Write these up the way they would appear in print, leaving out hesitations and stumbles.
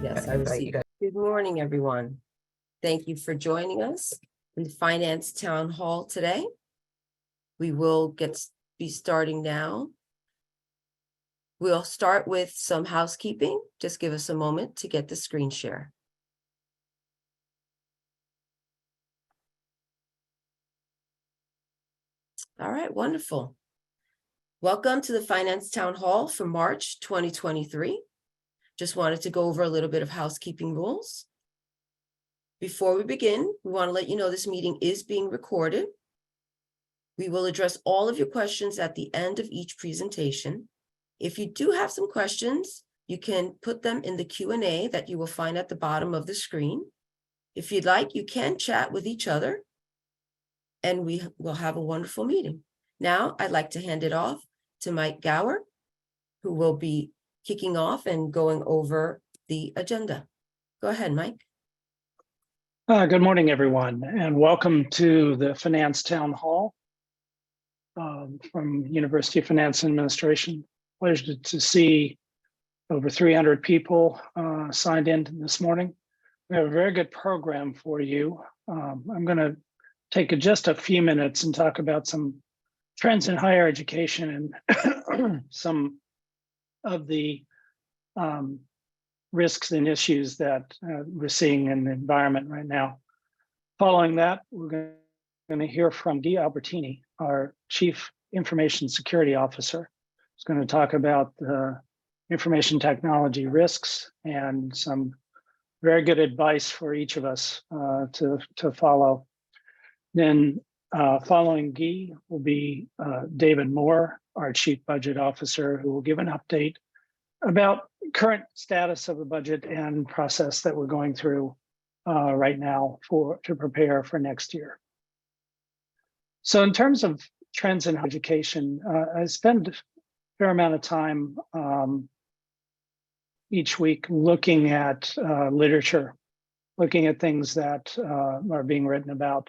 Yes, I received that. Good morning, everyone. Thank you for joining us in the Finance Town Hall today. We will be starting now. We'll start with some housekeeping. Just give us a moment to get the screen share. All right, wonderful. Welcome to the Finance Town Hall for March 2023. Just wanted to go over a little bit of housekeeping rules. Before we begin, we want to let you know this meeting is being recorded. We will address all of your questions at the end of each presentation. If you do have some questions, you can put them in the Q&A that you will find at the bottom of the screen. If you'd like, you can chat with each other, and we will have a wonderful meeting. Now, I'd like to hand it off to Mike Gower, who will be kicking off and going over the agenda. Go ahead, Mike. Good morning, everyone, and welcome to the Finance Town Hall from University of Finance and Administration. Pleasure to see over 300 people signed in this morning. We have a very good program for you. I'm going to take just a few minutes and talk about some trends in higher education and some of the risks and issues that we're seeing in the environment right now. Following that, we're going to hear from Albertini, our Chief Information Security Officer. He's going to talk about information technology risks and some very good advice for each of us to follow. Then following Guy will be David Moore, our Chief Budget Officer, who will give an update about current status of the budget and process that we're going through right now to prepare for next year. So in terms of trends in education, I spend a fair amount of time each week looking at literature, looking at things that are being written about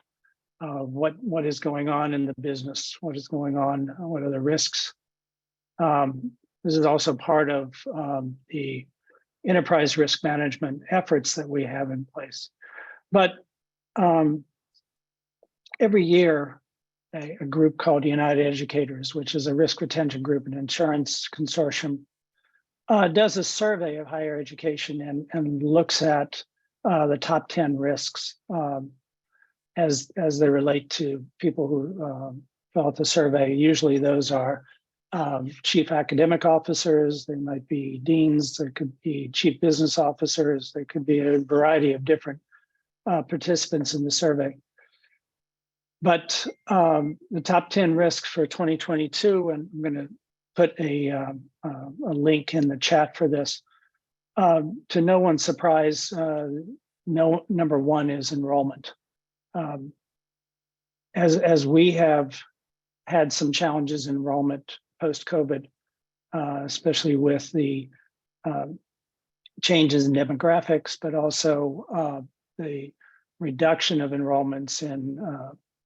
what is going on in the business, what is going on, what are the risks. This is also part of the enterprise risk management efforts that we have in place. But every year, a group called United Educators, which is a risk retention group and insurance consortium, does a survey of higher education and looks at the top 10 risks as they relate to people who fill out the survey. Usually those are chief academic officers, they might be deans, there could be chief business officers, there could be a variety of different participants in the survey. But the top 10 risks for 2022, and I'm going to put a link in the chat for this. To no one's surprise, number one is enrollment. As we have had some challenges in enrollment post-COVID, especially with the changes in demographics, but also the reduction of enrollments in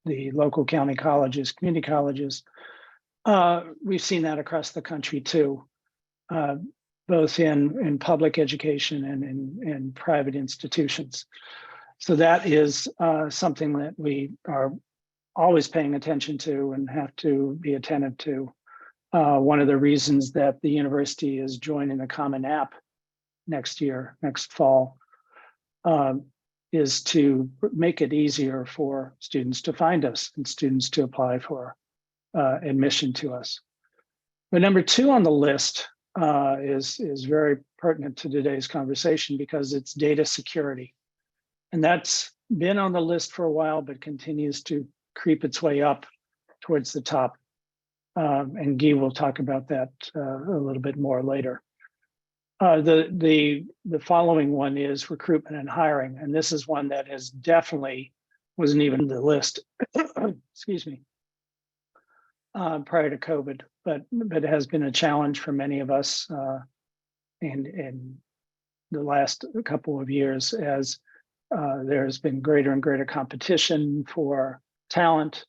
the local county colleges, community colleges. We've seen that across the country too, both in public education and in private institutions. So that is something that we are always paying attention to and have to be attentive to. One of the reasons that the university is joining the Common App next fall, is to make it easier for students to find us and students to apply for admission to us. But number two on the list is very pertinent to today's conversation because it's data security. And that's been on the list for a while, but continues to creep its way up towards the top. And Guy will talk about that a little bit more later. The following one is recruitment and hiring, and this is one that is definitely wasn't even the list. Excuse me. Prior to COVID, but it has been a challenge for many of us in the last couple of years as there has been greater and greater competition for talent,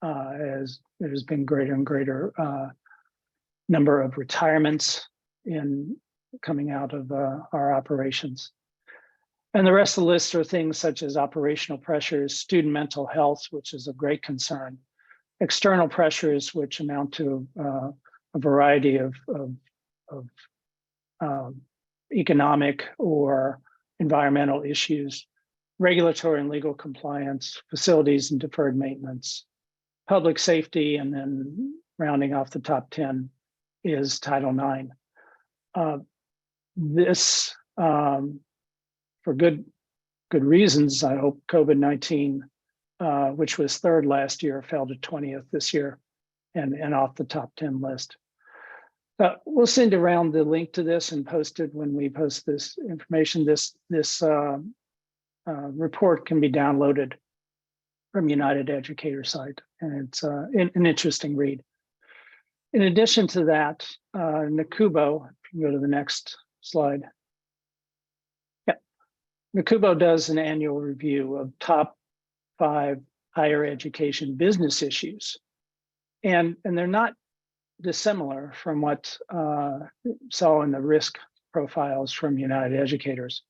as there has been greater and greater number of retirements in coming out of our operations. And the rest of the list are things such as operational pressures, student mental health, which is a great concern, external pressures, which amount to a variety of economic or environmental issues, regulatory and legal compliance, facilities and deferred maintenance, public safety, and then rounding off the top 10 is Title IX. This, for good reasons, I hope COVID-19, which was third last year, fell to 20th this year and off the top 10 list. We'll send around the link to this and post it when we post this information. This report can be downloaded from United Educator site, and it's an interesting read. In addition to that, NACUBO, if you go to the next slide. Yeah, NACUBO does an annual review of top 5 higher education business issues. And they're not dissimilar from what saw in the risk profiles from United Educators.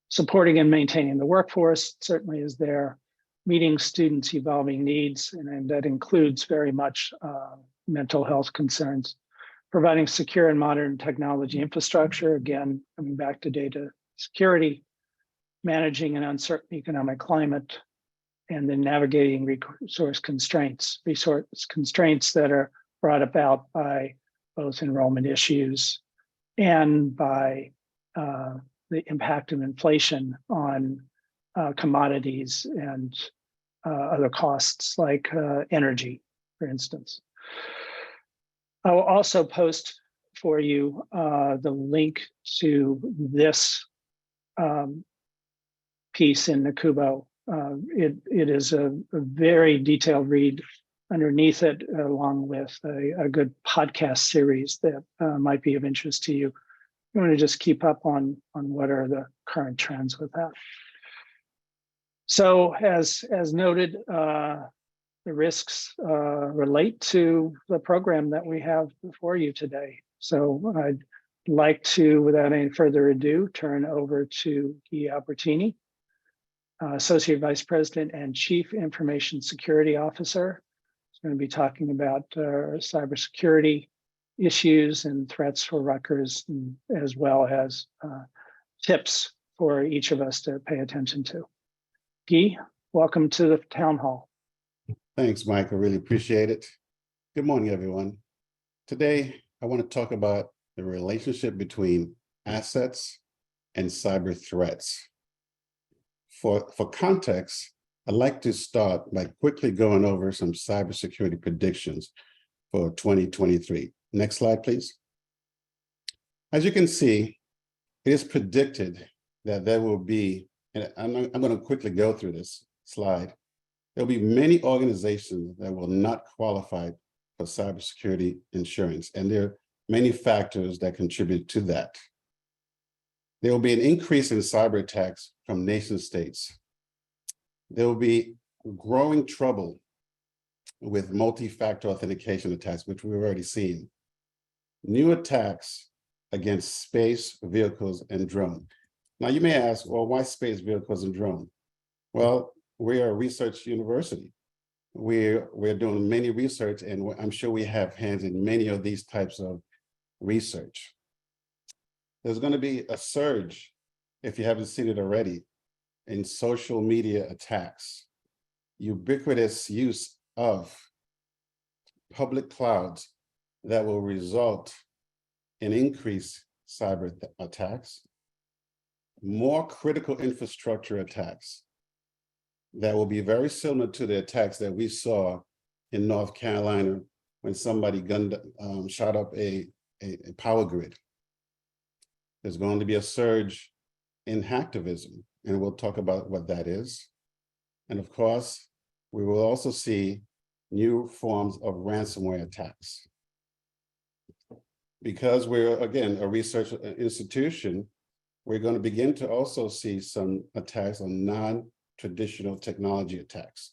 Supporting and maintaining the workforce certainly is there, meeting students' evolving needs, and that includes very much mental health concerns, providing secure and modern technology infrastructure, again, coming back to data security, managing an uncertain economic climate, and then navigating resource constraints that are brought about by both enrollment issues and by the impact of inflation on commodities and other costs like energy, for instance. I will also post for you the link to this piece in NACUBO. It is a very detailed read underneath it, along with a good podcast series that might be of interest to you. You want to just keep up on what are the current trends with that. So as noted, the risks relate to the program that we have before you today. So I'd like to, without any further ado, turn over to Guy Albertini, Associate Vice President and Chief Information Security Officer. He's going to be talking about cybersecurity issues and threats for Rutgers, as well as tips for each of us to pay attention to. Guy, welcome to the town hall. Thanks, Mike. I really appreciate it. Good morning, everyone. Today, I want to talk about the relationship between assets and cyber threats. For context, I'd like to start by quickly going over some cybersecurity predictions for 2023. Next slide, please. As you can see, it is predicted that there will be, and I'm going to quickly go through this slide, there'll be many organizations that will not qualify for cybersecurity insurance, and there are many factors that contribute to that. There will be an increase in cyber attacks from nation states. There will be growing trouble with multi-factor authentication attacks, which we've already seen. New attacks against space, vehicles, and drone. Now you may ask, well, why space, vehicles, and drone? Well, we are a research university. We're doing many research, and I'm sure we have hands in many of these types of research. There's going to be a surge, if you haven't seen it already, in social media attacks, ubiquitous use of public clouds that will result in increased cyber attacks, more critical infrastructure attacks that will be very similar to the attacks that we saw in North Carolina when somebody shot up a power grid. There's going to be a surge in hacktivism, and we'll talk about what that is. And of course, we will also see new forms of ransomware attacks. Because we're, again, a research institution, we're going to begin to also see some attacks on non-traditional technology attacks,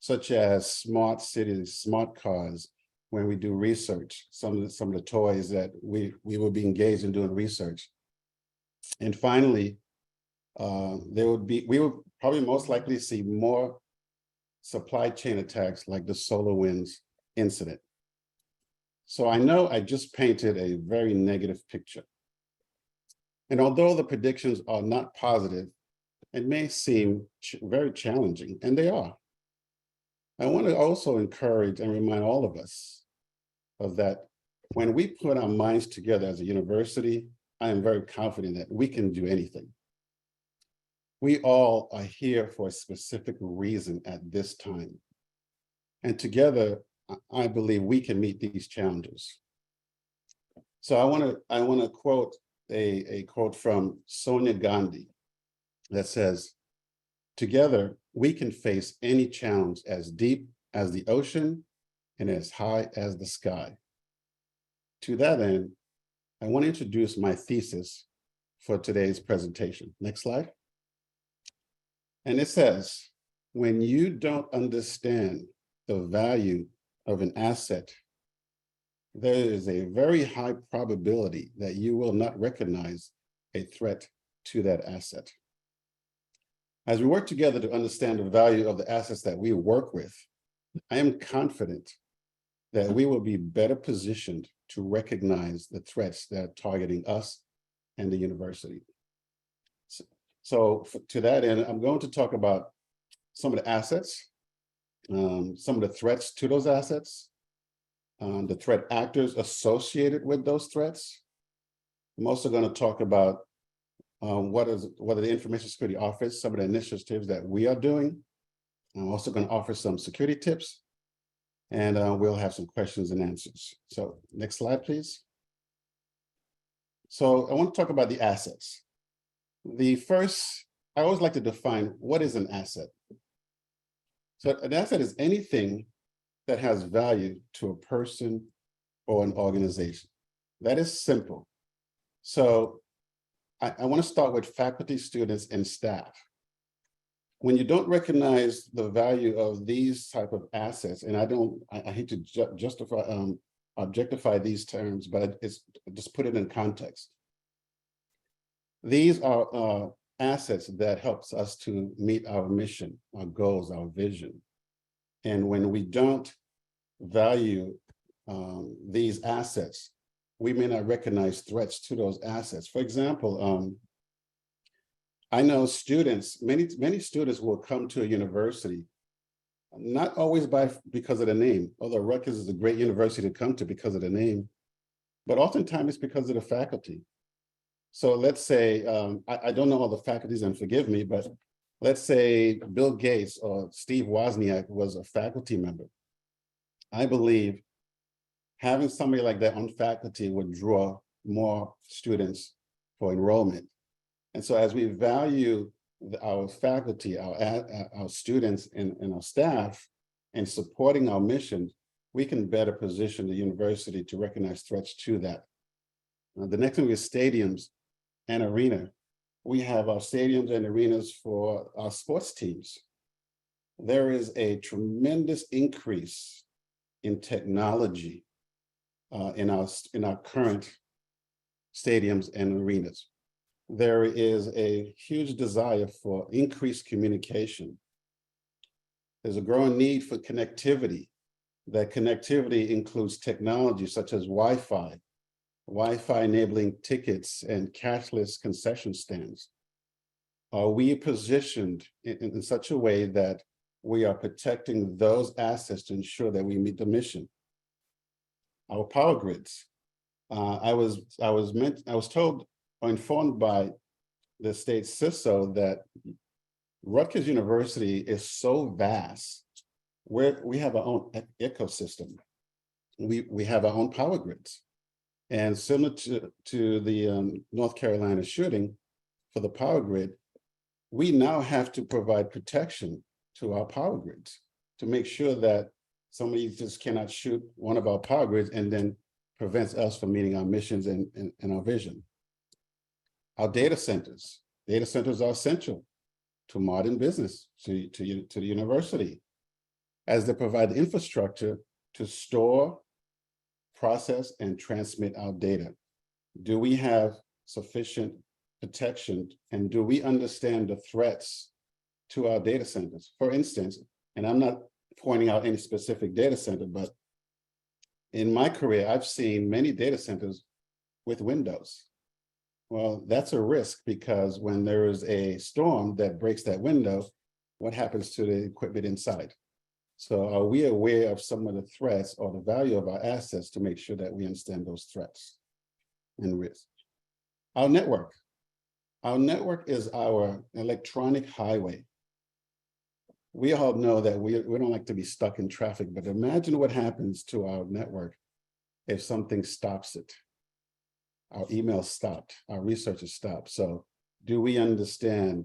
such as smart cities, smart cars, when we do research, some of the toys that we will be engaged in doing research. And finally, we would probably most likely see more supply chain attacks like the SolarWinds incident. So I know I just painted a very negative picture. And although the predictions are not positive, it may seem very challenging, and they are. I want to also encourage and remind all of us of that when we put our minds together as a university, I am very confident that we can do anything. We all are here for a specific reason at this time. And together, I believe we can meet these challenges. So I want to quote a quote from Sonia Gandhi that says, "Together, we can face any challenge as deep as the ocean and as high as the sky." To that end, I want to introduce my thesis for today's presentation. Next slide. And it says, when you don't understand the value of an asset, there is a very high probability that you will not recognize a threat to that asset. As we work together to understand the value of the assets that we work with, I am confident that we will be better positioned to recognize the threats that are targeting us and the university. So to that end, I'm going to talk about some of the assets, some of the threats to those assets, the threat actors associated with those threats. I'm also going to talk about what are the Information Security Office, some of the initiatives that we are doing. I'm also going to offer some security tips, and we'll have some questions and answers. So next slide, please. So I want to talk about the assets. I always like to define what is an asset. So an asset is anything that has value to a person or an organization. That is simple. So I want to start with faculty, students, and staff. When you don't recognize the value of these type of assets, and I hate to objectify these terms, but it's just put it in context. These are assets that helps us to meet our mission, our goals, our vision. And when we don't value these assets, we may not recognize threats to those assets. For example, I know students, many students will come to a university, not always because of the name, although Rutgers is a great university to come to because of the name, but oftentimes it's because of the faculty. So let's say, I don't know all the faculties, and forgive me, but let's say Bill Gates or Steve Wozniak was a faculty member. I believe having somebody like that on faculty would draw more students for enrollment. And so as we value our faculty, our students, and our staff, and supporting our mission, we can better position the university to recognize threats to that. The next thing is stadiums and arena. We have our stadiums and arenas for our sports teams. There is a tremendous increase in technology in our current stadiums and arenas. There is a huge desire for increased communication. There's a growing need for connectivity. That connectivity includes technology such as Wi-Fi enabling tickets and cashless concession stands. Are we positioned in such a way that we are protecting those assets to ensure that we meet the mission? Our power grids. I was told or informed by the state CISO that Rutgers University is so vast, we have our own ecosystem. We have our own power grids. And similar to the North Carolina shooting for the power grid, we now have to provide protection to our power grids to make sure that somebody just cannot shoot one of our power grids and then prevents us from meeting our missions and our vision. Our data centers are essential to modern business, to the university, as they provide the infrastructure to store process and transmit our data? Do we have sufficient protection, and do we understand the threats to our data centers? For instance, and I'm not pointing out any specific data center, but in my career, I've seen many data centers with windows. Well, that's a risk, because when there is a storm that breaks that window, what happens to the equipment inside? So are we aware of some of the threats or the value of our assets to make sure that we understand those threats and risks? Our network. Our network is our electronic highway. We all know that we don't like to be stuck in traffic, but imagine what happens to our network if something stops it. Our email stopped, our research is stopped. So do we understand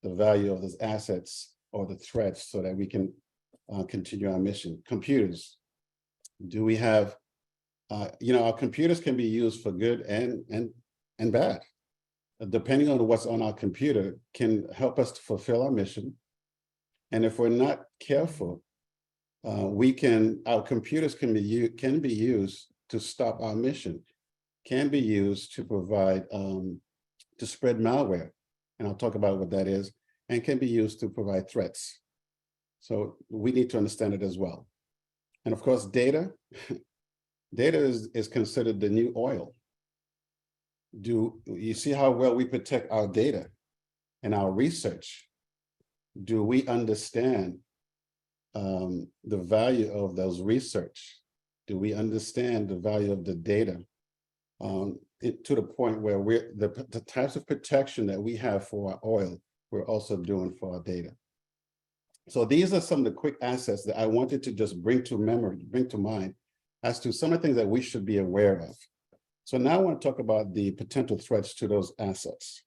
the value of those assets or the threats so that we can continue our mission? Computers. Do we have, our computers can be used for good and bad. Depending on what's on our computer can help us to fulfill our mission. And if we're not careful, our computers can be used to stop our mission, can be used to provide, to spread malware. And I'll talk about what that is, and can be used to provide threats. So we need to understand it as well. And of course, data, data is considered the new oil. Do you see how well we protect our data and our research? Do we understand the value of those research? Do we understand the value of the data to the point where the types of protection that we have for our oil, we're also doing for our data? So these are some of the quick assets that I wanted to just bring to mind as to some of the things that we should be aware of. So now I want to talk about the potential threats to those assets.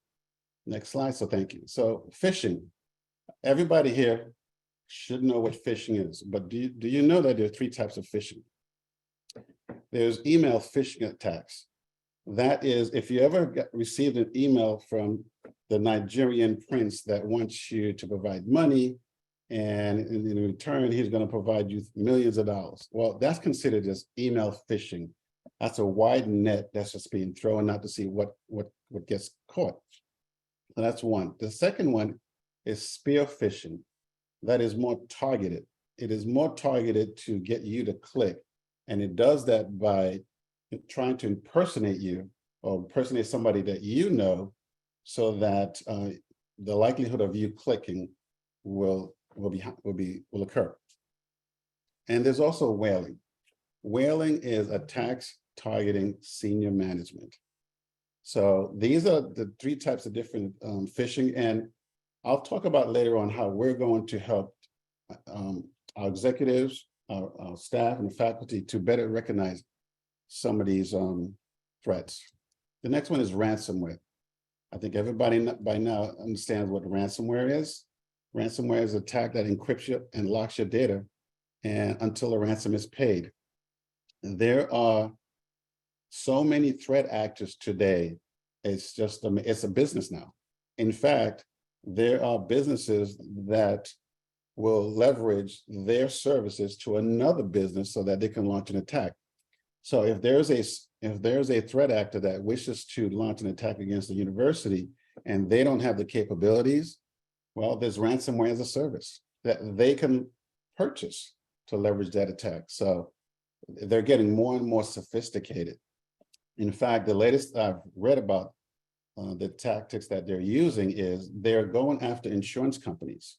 Next slide, so thank you. So phishing, everybody here should know what phishing is, but do you know that there are 3 types of phishing? There's email phishing attacks. That is, if you ever received an email from the Nigerian prince that wants you to provide money, and in return, he's going to provide you millions of dollars. Well, that's considered as email phishing. That's a wide net that's just being thrown out to see what gets caught. So that's one. The second one is spear phishing. That is more targeted. It is more targeted to get you to click. And it does that by trying to impersonate you or impersonate somebody that you know, so that the likelihood of you clicking will occur. And there's also whaling. Whaling is attacks targeting senior management. So these are the 3 types of different phishing, and I'll talk about later on how we're going to help our executives, our staff, and the faculty to better recognize some of these threats. The next one is ransomware. I think everybody by now understands what ransomware is. Ransomware is an attack that encrypts you and locks your data and until the ransom is paid. There are so many threat actors today. It's a business now. In fact, there are businesses that will leverage their services to another business so that they can launch an attack. So if there's a threat actor that wishes to launch an attack against the university and they don't have the capabilities, well, there's ransomware as a service that they can purchase to leverage that attack. So they're getting more and more sophisticated. In fact, the latest I've read about the tactics that they're using is they're going after insurance companies.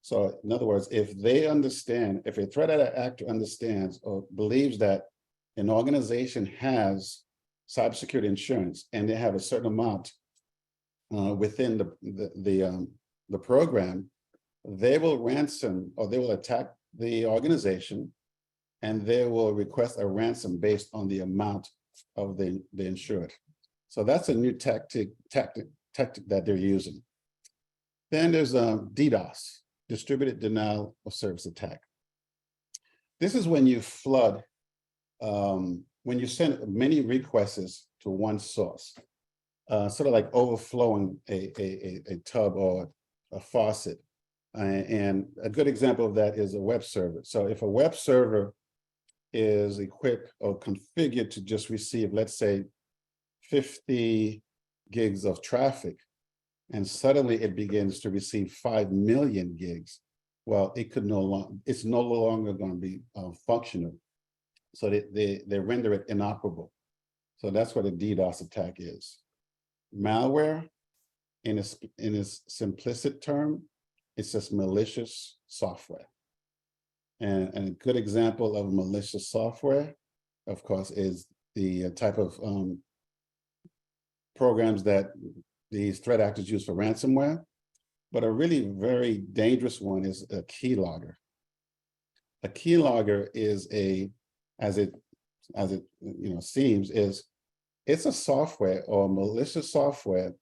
So in other words, if a threat actor understands or believes that an organization has cybersecurity insurance and they have a certain amount within the program, they will ransom or they will attack the organization, and they will request a ransom based on the amount of the insured. So that's a new tactic that they're using. Then there's DDoS, distributed denial of service attack. This is when you flood, when you send many requests to one source, sort of like overflowing a tub or a faucet. And a good example of that is a web server. So if a web server is equipped or configured to just receive, let's say, 50 gigs of traffic, and suddenly it begins to receive 5 million gigs, well, it's no longer going to be functional. So they render it inoperable. So that's what a DDoS attack is. Malware, in its simplistic term, it's just malicious software. And a good example of malicious software, of course, is the type of programs that these threat actors use for ransomware. But a really very dangerous one is a keylogger. A keylogger is as it seems, it's a software or malicious software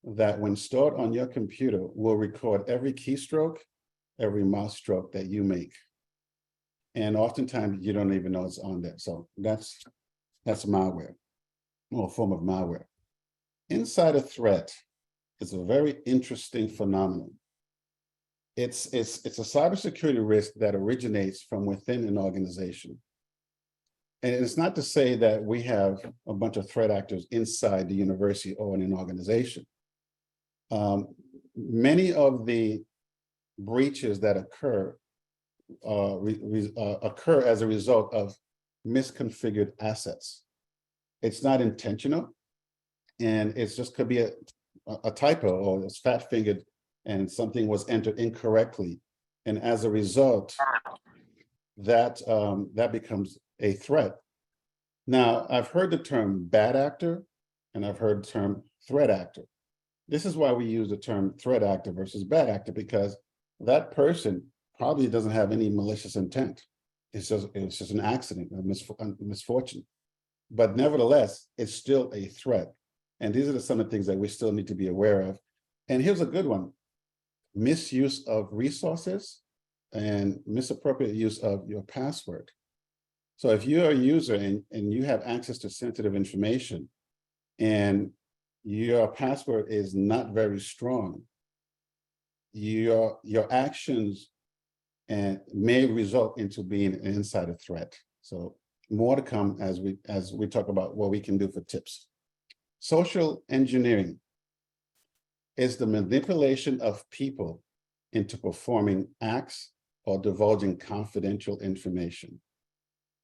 that, when stored on your computer, will record every keystroke, every mouse stroke that you make. And oftentimes you don't even know it's on there. So that's malware, or a form of malware. Insider threat is a very interesting phenomenon. It's a cybersecurity risk that originates from within an organization. And it's not to say that we have a bunch of threat actors inside the university or in an organization. Many of the breaches that occur occur as a result of misconfigured assets. It's not intentional, and it's just could be a typo, or it's fat-fingered and something was entered incorrectly. And as a result, that becomes a threat. Now, I've heard the term bad actor, and I've heard the term threat actor. This is why we use the term threat actor versus bad actor, because that person probably doesn't have any malicious intent. It's just an accident, a misfortune. But nevertheless, it's still a threat. And these are some of the things that we still need to be aware of. And here's a good one: misuse of resources and misappropriate use of your password. So if you're a user and you have access to sensitive information and your password is not very strong, your actions may result into being an insider threat. So more to come as we talk about what we can do for tips. Social engineering is the manipulation of people into performing acts or divulging confidential information.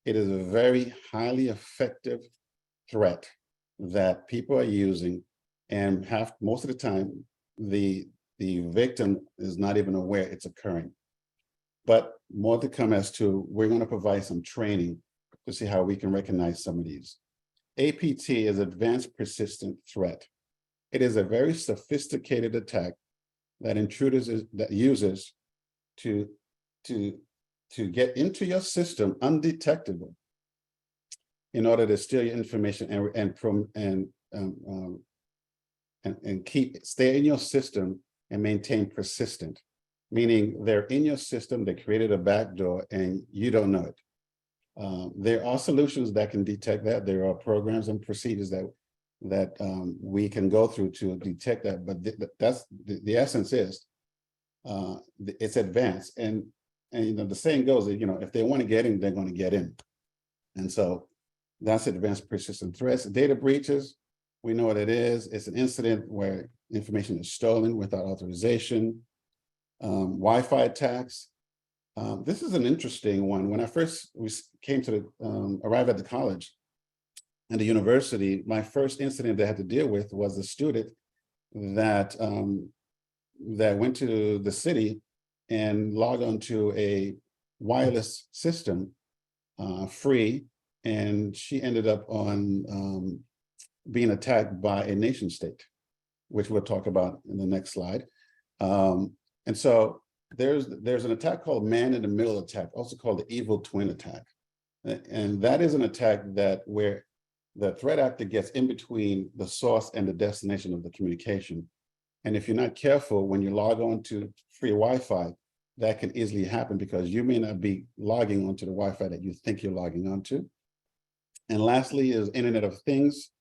It is a very highly effective threat that people are using, and most of the time, the victim is not even aware it's occurring. But more to come as to, we're going to provide some training to see how we can recognize some of these. APT is Advanced Persistent Threat. It is a very sophisticated attack that uses to get into your system undetectable in order to steal your information and stay in your system and maintain persistent, meaning they're in your system, they created a backdoor and you don't know it. There are solutions that can detect that. There are programs and procedures that we can go through to detect that, but that's the essence is it's advanced. And the saying goes that, if they want to get in, they're going to get in. And so that's advanced persistent threats. Data breaches, we know what it is. It's an incident where information is stolen without authorization. Wi-Fi attacks. This is an interesting one. When I first came to arrive at the college and the university, my first incident that I had to deal with was a student that went to the city and logged onto a wireless system free, and she ended up on being attacked by a nation state, which we'll talk about in the next slide. And so there's an attack called man-in-the-middle attack, also called the evil twin attack. And that is an attack where the threat actor gets in between the source and the destination of the communication. And if you're not careful, when you log on to free Wi-Fi, that can easily happen because you may not be logging onto the Wi-Fi that you think you're logging onto. And lastly is Internet of Things.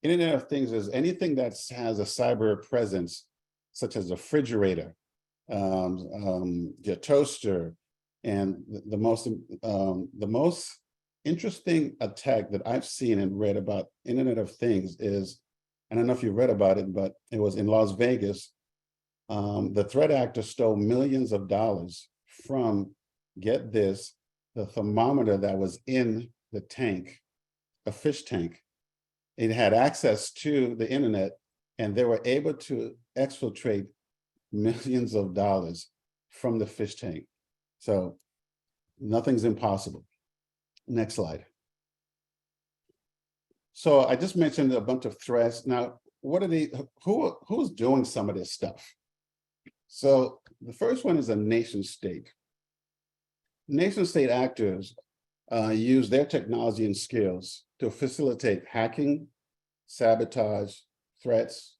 Internet of Things is anything that has a cyber presence, such as a refrigerator, your toaster, and the most interesting attack that I've seen and read about Internet of Things is, and I don't know if you read about it, but it was in Las Vegas. The threat actor stole millions of dollars from, get this, the thermometer that was in the tank, a fish tank. It had access to the internet, and they were able to exfiltrate millions of dollars from the fish tank. So nothing's impossible. Next slide. So I just mentioned a bunch of threats. Now, what are who's doing some of this stuff? So the first one is a nation state. Nation state actors use their technology and skills to facilitate hacking, sabotage, threats,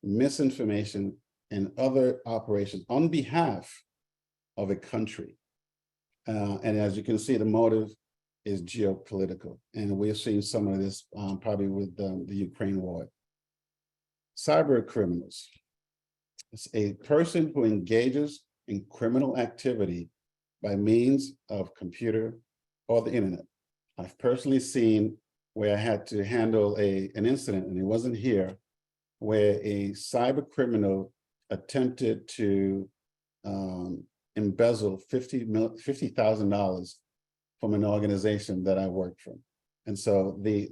misinformation, and other operations on behalf of a country. And as you can see, the motive is geopolitical. And we're seeing some of this probably with the Ukraine war. Cyber criminals. It's a person who engages in criminal activity by means of computer or the internet. I've personally seen where I had to handle an incident, and it wasn't here, where a cyber criminal attempted to embezzle $50,000 from an organization that I worked from. And so the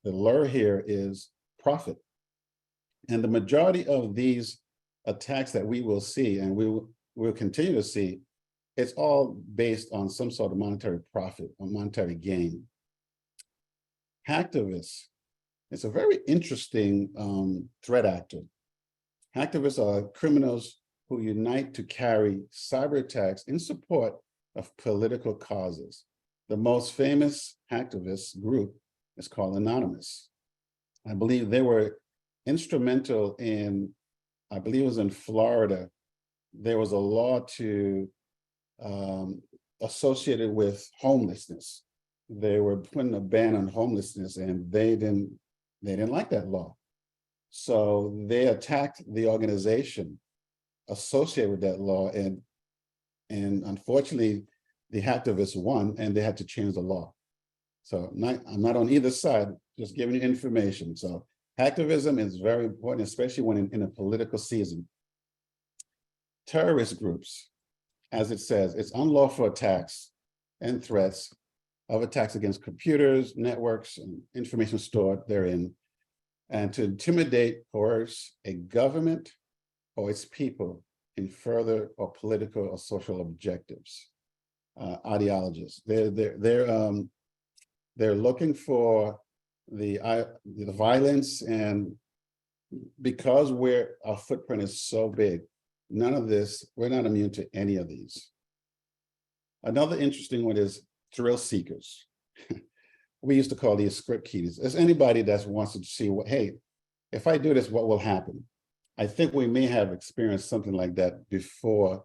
lure here is profit. And the majority of these attacks that we will see, and we will continue to see, it's all based on some sort of monetary profit or monetary gain. Hacktivists, it's a very interesting threat actor. Hacktivists are criminals who unite to carry cyber attacks in support of political causes. The most famous hacktivist group is called Anonymous. I believe they were instrumental in, I believe it was in Florida, there was a law to associated with homelessness. They were putting a ban on homelessness, and they didn't like that law. So they attacked the organization associated with that law, and unfortunately, the hacktivists won, and they had to change the law. So I'm not on either side, just giving you information. So hacktivism is very important, especially when in a political season. Terrorist groups, as it says, it's unlawful attacks and threats of attacks against computers, networks, and information stored therein, and to intimidate, coerce a government or its people in further or political or social objectives. Ideologists, they're looking for the violence, and because our footprint is so big, none of this, we're not immune to any of these. Another interesting one is thrill seekers. We used to call these script kiddies. There's anybody that wants to see what, hey, if I do this, what will happen? I think we may have experienced something like that before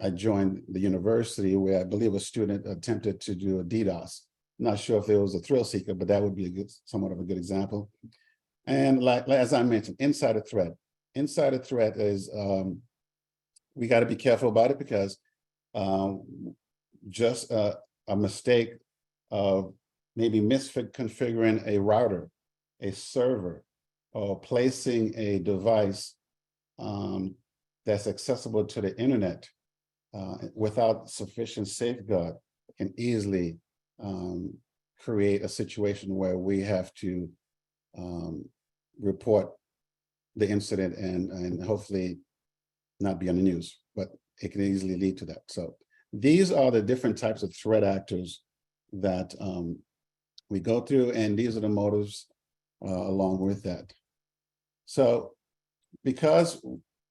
I joined the university, where I believe a student attempted to do a DDoS. Not sure if it was a thrill seeker, but that would be somewhat of a good example. And like as I mentioned, insider threat. Insider threat is, we got to be careful about it, because just a mistake of maybe misconfiguring a router, a server, or placing a device that's accessible to the internet without sufficient safeguard can easily create a situation where we have to report the incident and hopefully not be on the news, but it can easily lead to that. So these are the different types of threat actors that we go through, and these are the motives along with that. So because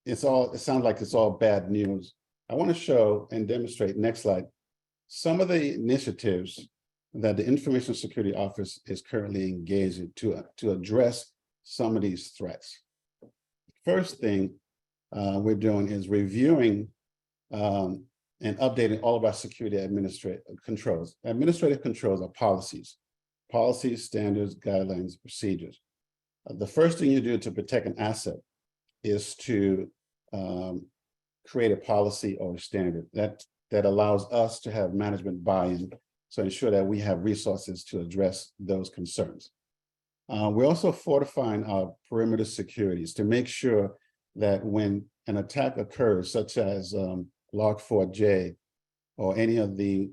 it sounds like it's all bad news, I want to show and demonstrate, next slide, some of the initiatives that the Information Security Office is currently engaged in to address some of these threats. First thing we're doing is reviewing and updating all of our security administrative controls. Administrative controls are policies, standards, guidelines, procedures. The first thing you do to protect an asset is to create a policy or a standard that allows us to have management buy-in, So ensure that we have resources to address those concerns. We're also fortifying our perimeter securities to make sure that when an attack occurs, such as Log4j or any of the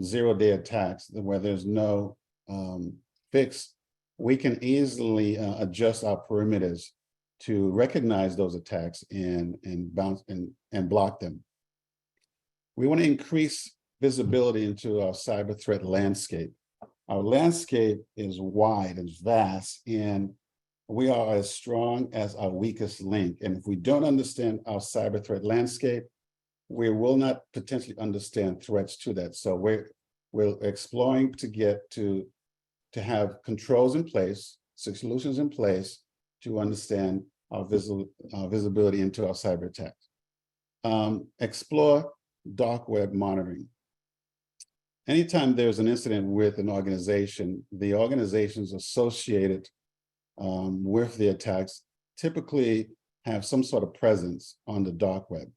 zero-day attacks where there's no fix, we can easily adjust our perimeters to recognize those attacks and bounce and block them. We want to increase visibility into our cyber threat landscape. Our landscape is wide and vast, and we are as strong as our weakest link. And if we don't understand our cyber threat landscape, we will not potentially understand threats to that. So we're exploring to get to have controls in place, solutions in place to understand our visibility into our cyber attacks. Explore dark web monitoring. Anytime there's an incident with an organization, the organizations associated with the attacks typically have some sort of presence on the dark web.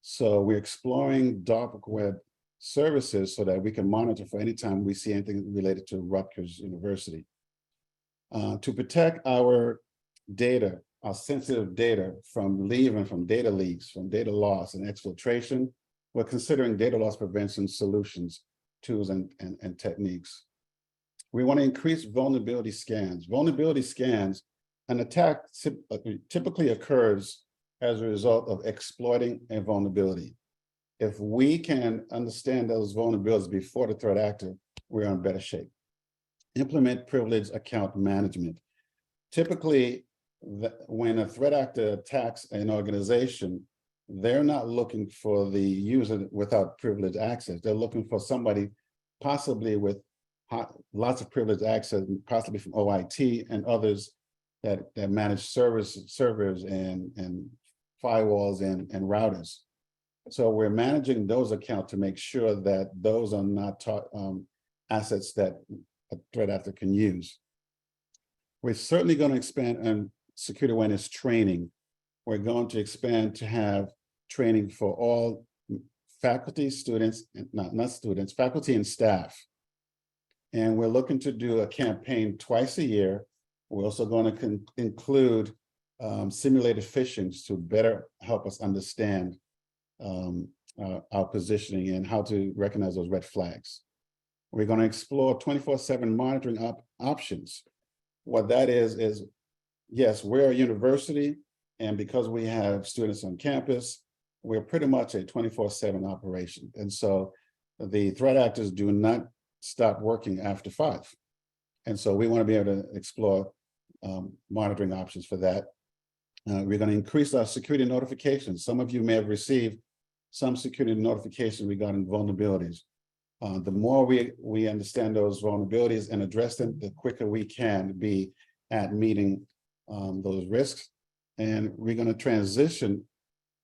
So we're exploring dark web services so that we can monitor for any time we see anything related to Rutgers University. To protect our data, our sensitive data from leaving, from data leaks, from data loss and exfiltration, we're considering data loss prevention solutions, tools, and techniques. We want to increase vulnerability scans. Vulnerability scans, an attack typically occurs as a result of exploiting a vulnerability. If we can understand those vulnerabilities before the threat actor, we're in better shape. Implement privileged account management. Typically, when a threat actor attacks an organization, they're not looking for the user without privileged access. They're looking for somebody possibly with lots of privileged access, possibly from OIT and others that manage servers and firewalls and routers. So we're managing those accounts to make sure that those are not assets that a threat actor can use. We're certainly going to expand on security awareness training. We're going to expand to have training for all faculty, students, and not students, faculty and staff. And we're looking to do a campaign twice a year. We're also going to include simulated phishings to better help us understand our positioning and how to recognize those red flags. We're going to explore 24/7 monitoring options. What that is yes, we're a university, and because we have students on campus, we're pretty much a 24/7 operation. And so the threat actors do not stop working after 5. And so we want to be able to explore monitoring options for that. We're going to increase our security notifications. Some of you may have received some security notifications regarding vulnerabilities. The more we understand those vulnerabilities and address them, the quicker we can be at meeting those risks. And we're going to transition.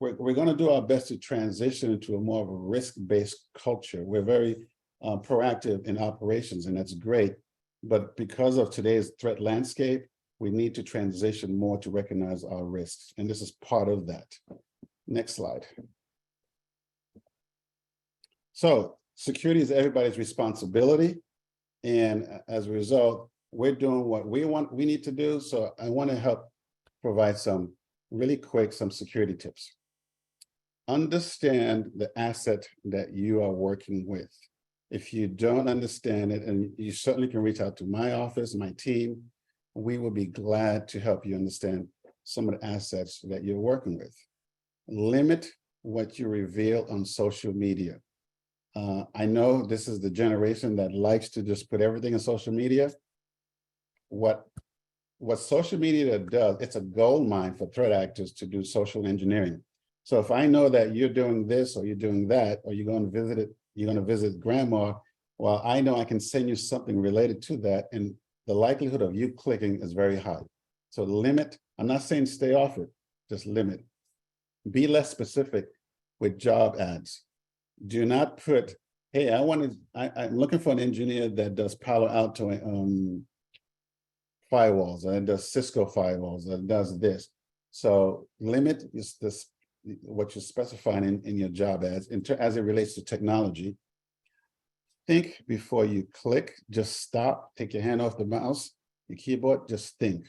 We're going to do our best to transition into a more of a risk-based culture. We're very proactive in operations, and that's great. But because of today's threat landscape, we need to transition more to recognize our risks. And this is part of that. Next slide. So security is everybody's responsibility. And as a result, we're doing what we need to do. So I want to help provide some really quick, some security tips. Understand the asset that you are working with. If you don't understand it, and you certainly can reach out to my office, my team, we will be glad to help you understand some of the assets that you're working with. Limit what you reveal on social media. I know this is the generation that likes to just put everything in social media. What social media does, it's a gold mine for threat actors to do social engineering. So if I know that you're doing this or you're doing that, or you're going to visit grandma, well, I know I can send you something related to that, and the likelihood of you clicking is very high. So limit, I'm not saying stay off it, just limit. Be less specific with job ads. Do not put, hey, I'm looking for an engineer that does Palo Alto firewalls, and does Cisco firewalls, and does this. So limit is this, what you're specifying in your job ads as it relates to technology. think before you click. Just stop, take your hand off the mouse, your keyboard, just think.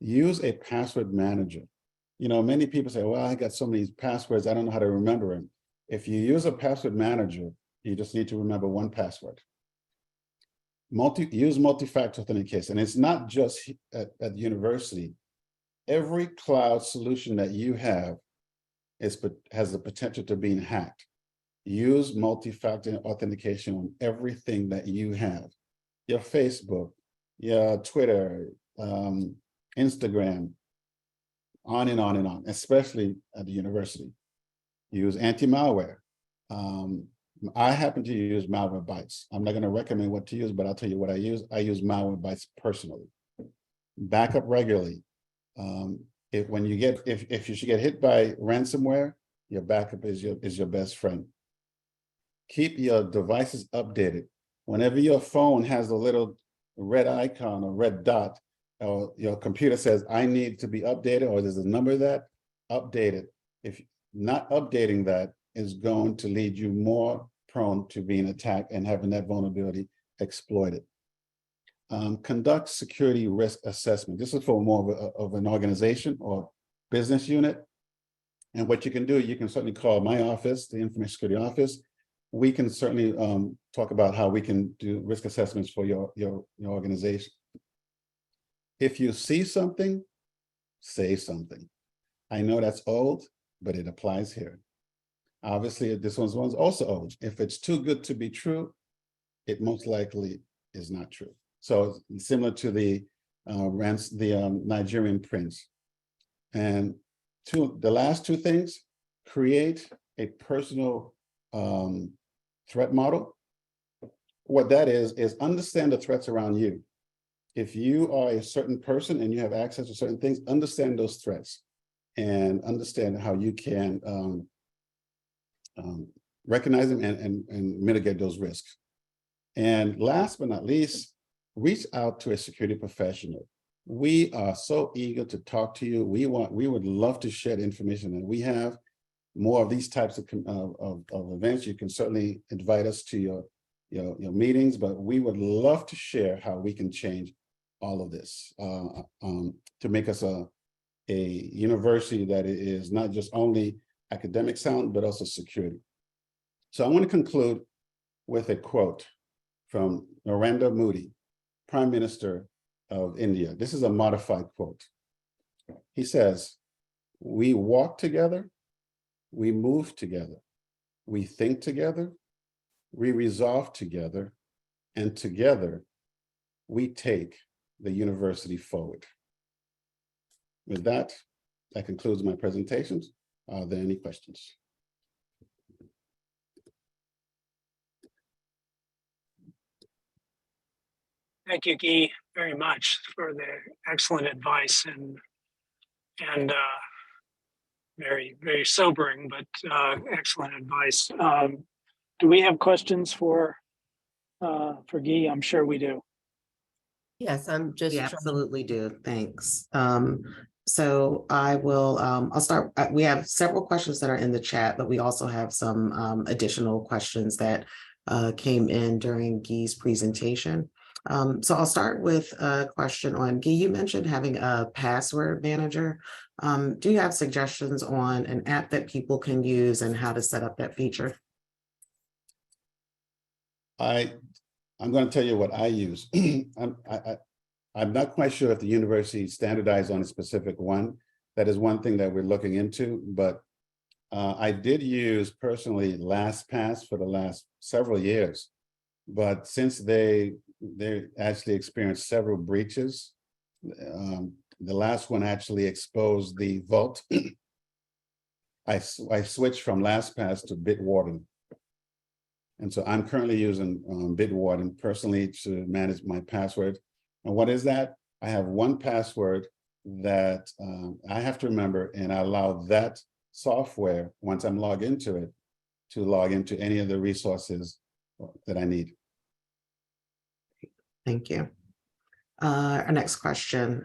Use a password manager. You know, many people say, well, I got so many passwords, I don't know how to remember them. If you use a password manager, you just need to remember one password. Use multi-factor authentication. And it's not just at university. Every cloud solution that you have has the potential to being hacked. Use multi-factor authentication on everything that you have. Your Facebook, your Twitter, Instagram, on and on and on, especially at the university. Use anti-malware. I happen to use Malwarebytes. I'm not going to recommend what to use, but I'll tell you what I use. I use Malwarebytes personally. Backup regularly. If you should get hit by ransomware, your backup is your best friend. Keep your devices updated. Whenever your phone has a little red icon or red dot, or your computer says, I need to be updated, or there's a number that, update it. If not updating that is going to lead you more prone to being attacked and having that vulnerability exploited. Conduct security risk assessment. This is for more of an organization or business unit. And what you can do, you can certainly call my office, the Information Security Office. We can certainly talk about how we can do risk assessments for your organization. If you see something, say something. I know that's old, but it applies here. Obviously, this one's also old. If it's too good to be true, it most likely is not true. So similar to the Nigerian prince. And the last two things, create a personal threat model. What that is understand the threats around you. If you are a certain person and you have access to certain things, understand those threats and understand how you can recognize them and mitigate those risks. And last but not least, reach out to a security professional. We are so eager to talk to you. We would love to share the information that we have. More of these types of events. You can certainly invite us to your meetings, but we would love to share how we can change all of this to make us a university that is not just only academic sound, but also security. So I want to conclude with a quote from Narendra Modi, Prime Minister of India. This is a modified quote. He says, we walk together, we move together, we think together, we resolve together, and together we take the university forward. With that concludes my presentations. Are there any questions? Thank you, Guy, very much for the excellent advice and very, very sobering, but excellent advice. Do we have questions for Guy? I'm sure we do. Yes, I'm just We trying. absolutely do. Thanks. So I will, I'll start. We have several questions that are in the chat, but we also have some additional questions that came in during Guy's presentation. So I'll start with a question on Guy. You mentioned having a password manager. Do you have suggestions on an app that people can use and how to set up that feature? I'm going to tell you what I use. I'm not quite sure if the university standardized on a specific one. That is one thing that we're looking into, but I did use personally LastPass for the last several years. But since they actually experienced several breaches, the last one actually exposed the vault. I switched from LastPass to Bitwarden. And so I'm currently using Bitwarden personally to manage my password. And what is that? I have one password that I have to remember, and I allow that software, once I'm logged into it, to log into any of the resources that I need. Thank you. Our next question.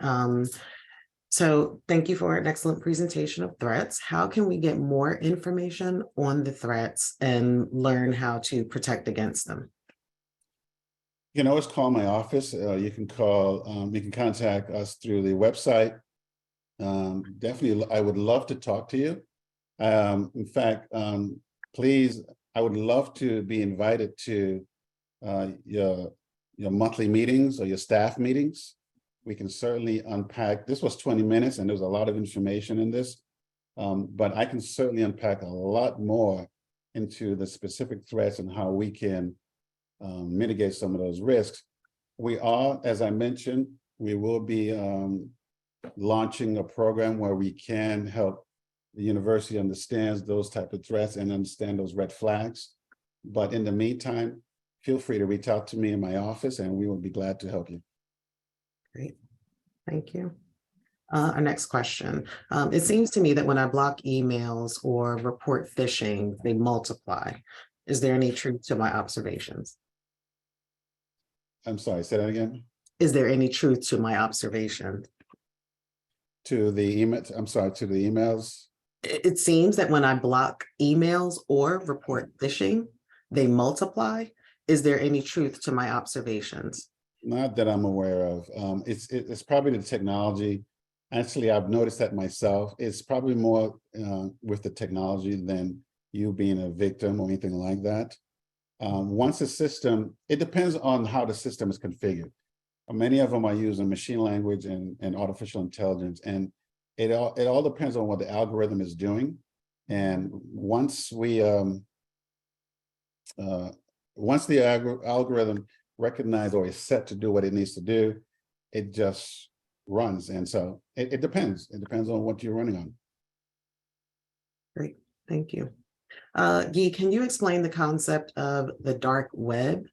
So thank you for an excellent presentation of threats. How can we get more information on the threats and learn how to protect against them? You can always call my office. You can contact us through the website. Definitely, I would love to talk to you. In fact, please, I would love to be invited to your monthly meetings or your staff meetings. We can certainly unpack. This was 20 minutes and there's a lot of information in this, but I can certainly unpack a lot more into the specific threats and how we can mitigate some of those risks. We are, as I mentioned, we will be launching a program where we can help the university understands those type of threats and understand those red flags. But in the meantime, feel free to reach out to me in my office and we will be glad to help you. Great, thank you. Our next question. It seems to me that when I block emails or report phishing, they multiply. Is there any truth to my observations? I'm sorry, say that again. Is there any truth to my observation? To the email, I'm sorry, to the emails. It seems that when I block emails or report phishing, they multiply. Is there any truth to my observations? Not that I'm aware of. It's probably the technology. Actually, I've noticed that myself. It's probably more with the technology than you being a victim or anything like that. Once a system, it depends on how the system is configured. Many of them are using machine language and artificial intelligence, and it all depends on what the algorithm is doing. And once the algorithm recognizes or is set to do what it needs to do, it just runs. And so it depends. It depends on what you're running on. Great, thank you. Guy, can you explain the concept of the dark web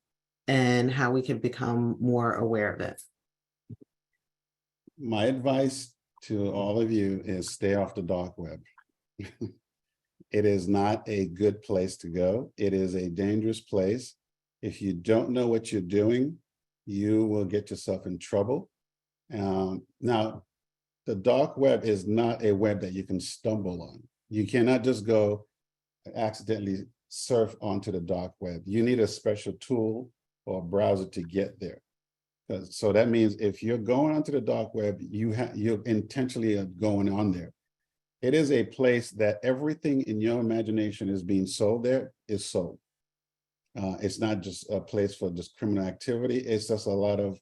and how we can become more aware of it? My advice to all of you is stay off the dark web. It is not a good place to go. It is a dangerous place. If you don't know what you're doing, you will get yourself in trouble. Now, the dark web is not a web that you can stumble on. You cannot just go accidentally surf onto the dark web. You need a special tool or browser to get there. So that means if you're going onto the dark web, you're intentionally going on there. It is a place that everything in your imagination is being sold there is sold. It's not just a place for just criminal activity. It's just a lot of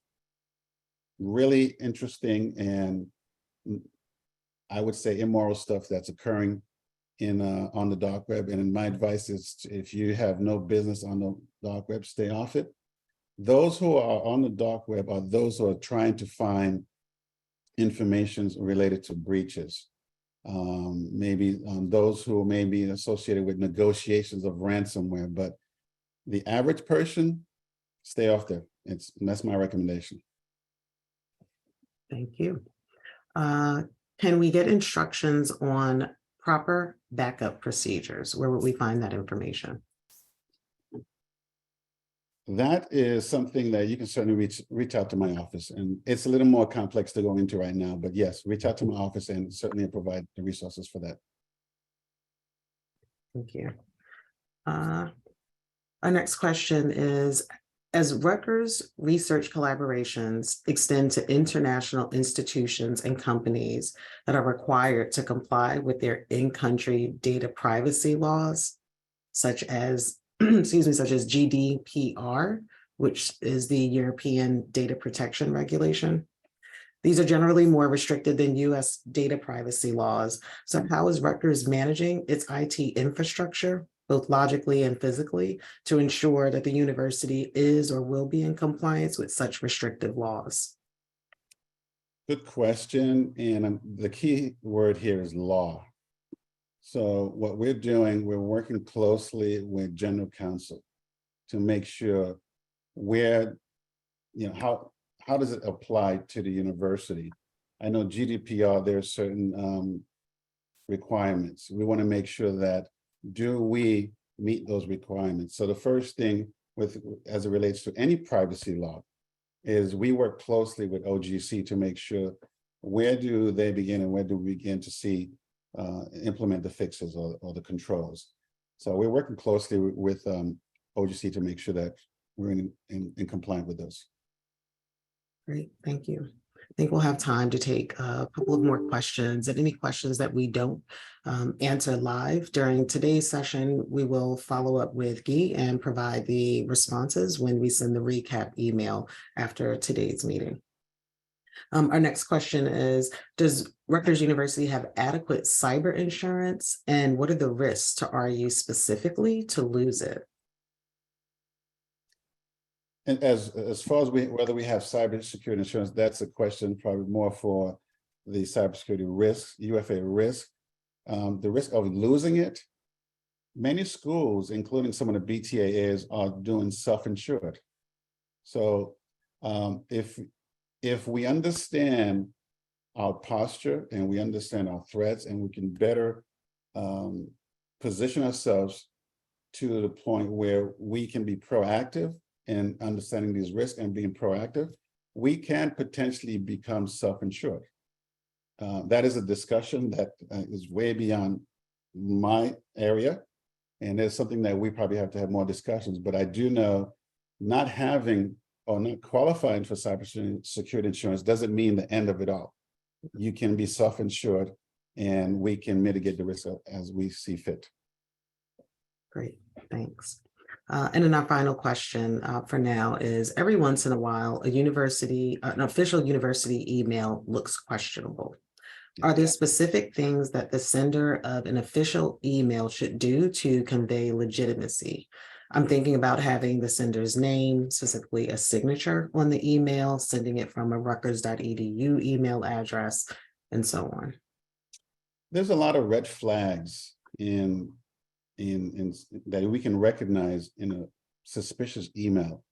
really interesting and I would say immoral stuff that's occurring on the dark web. And my advice is if you have no business on the dark web, stay off it. Those who are on the dark web are those who are trying to find information related to breaches. Maybe those who may be associated with negotiations of ransomware, but the average person, stay off there. That's my recommendation. Thank you. Can we get instructions on proper backup procedures? Where would we find that information? That is something that you can certainly reach out to my office, and it's a little more complex to go into right now, but yes, reach out to my office and certainly provide the resources for that. Thank you. Our next question is, as Rutgers research collaborations extend to international institutions and companies that are required to comply with their in-country data privacy laws, such as such as GDPR, which is the European Data Protection Regulation. These are generally more restricted than US data privacy laws. So how is Rutgers managing its IT infrastructure, both logically and physically, to ensure that the university is or will be in compliance with such restrictive laws? Good question. And the key word here is law. So what we're doing, we're working closely with general counsel to make sure how does it apply to the university? I know GDPR, there are certain requirements. We want to make sure that do we meet those requirements? So the first thing as it relates to any privacy law is we work closely with OGC to make sure where do they begin and where do we begin to see implement the fixes or the controls. So we're working closely with OGC to make sure that we're in compliance with those. Great, thank you. I think we'll have time to take a couple of more questions, and any questions that we don't answer live during today's session, we will follow up with Guy and provide the responses when we send the recap email after today's meeting. Our next question is, does Rutgers University have adequate cyber insurance, and what are the risks to RU specifically to lose it? And as far as whether we have cybersecurity insurance, that's a question probably more for the cybersecurity risk, UFA risk. The risk of losing it, many schools, including some of the BTAs, are doing self-insured. So if we understand our posture and we understand our threats, and we can better position ourselves to the point where we can be proactive in understanding these risks and being proactive, we can potentially become self-insured. That is a discussion that is way beyond my area, and it's something that we probably have to have more discussions. But I do know not having or not qualifying for cybersecurity insurance doesn't mean the end of it all. You can be self-insured, and we can mitigate the risk as we see fit. Great, thanks. And then our final question for now is, every once in a while, an official university email looks questionable. Are there specific things that the sender of an official email should do to convey legitimacy? I'm thinking about having the sender's name, specifically a signature on the email, sending it from a rutgers.edu email address, and so on. There's a lot of red flags in that we can recognize in a suspicious email.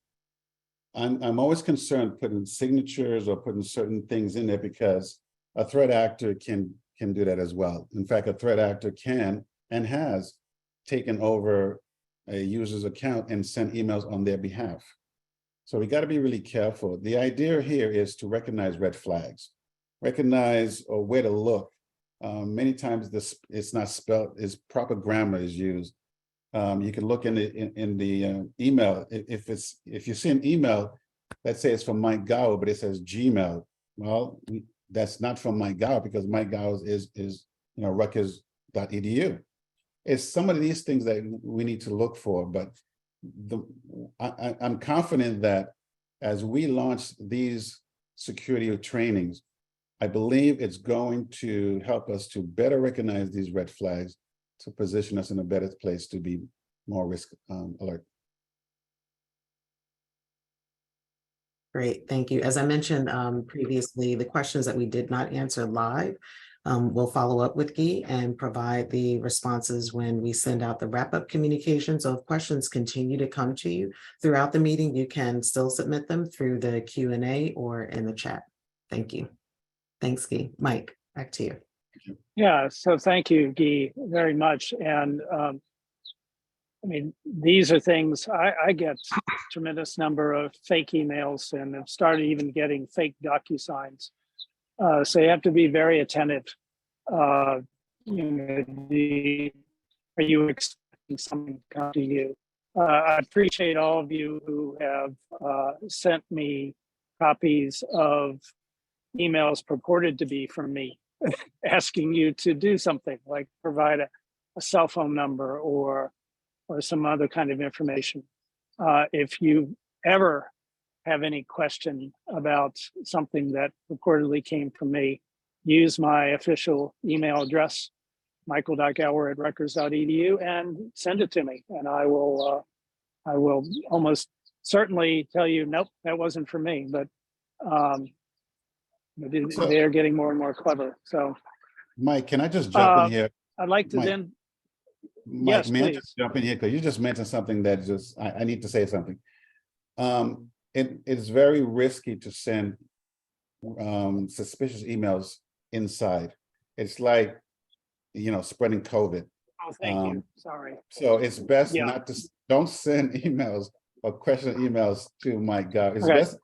I'm always concerned putting signatures or putting certain things in there, because a threat actor can do that as well. In fact, a threat actor can and has taken over a user's account and sent emails on their behalf. So we got to be really careful. The idea here is to recognize red flags, recognize or where to look. Many times it's not spelled, proper grammar is used. You can look in the email. If you see an email, let's say it's from Mike Gower, but it says Gmail. Well, that's not from Mike Gower, because Mike Gower is Rutgers.edu. It's some of these things that we need to look for. But I'm confident that as we launch these security trainings, I believe it's going to help us to better recognize these red flags, to position us in a better place to be more risk alert. Great, thank you. As I mentioned previously, the questions that we did not answer live, we'll follow up with Guy and provide the responses when we send out the wrap-up communication. So if questions continue to come to you throughout the meeting, you can still submit them through the Q&A or in the chat. Thank you. Thanks, Guy. Mike, back to you. Yeah, so thank you, Guy, very much. And I mean, these are things, I get a tremendous number of fake emails, and have started even getting fake DocuSigns. So you have to be very attentive. Are you expecting something to come to you? I appreciate all of you who have sent me copies of emails purported to be from me, asking you to do something like provide a cell phone number or some other kind of information. If you ever have any question about something that purportedly came from me, use my official email address, michael.gower@rutgers.edu, and send it to me. And I will almost certainly tell you, nope, that wasn't for me. But they're getting more and more clever. So, Mike, can I just jump in here? I'd like to Mike, yes, may I please. just jump in here, because you just mentioned something that I need to say something. It's very risky to send suspicious emails inside. It's like, spreading COVID. Oh, thank you. Sorry. So it's best Yeah. don't send emails or question emails to Mike Gower. It's best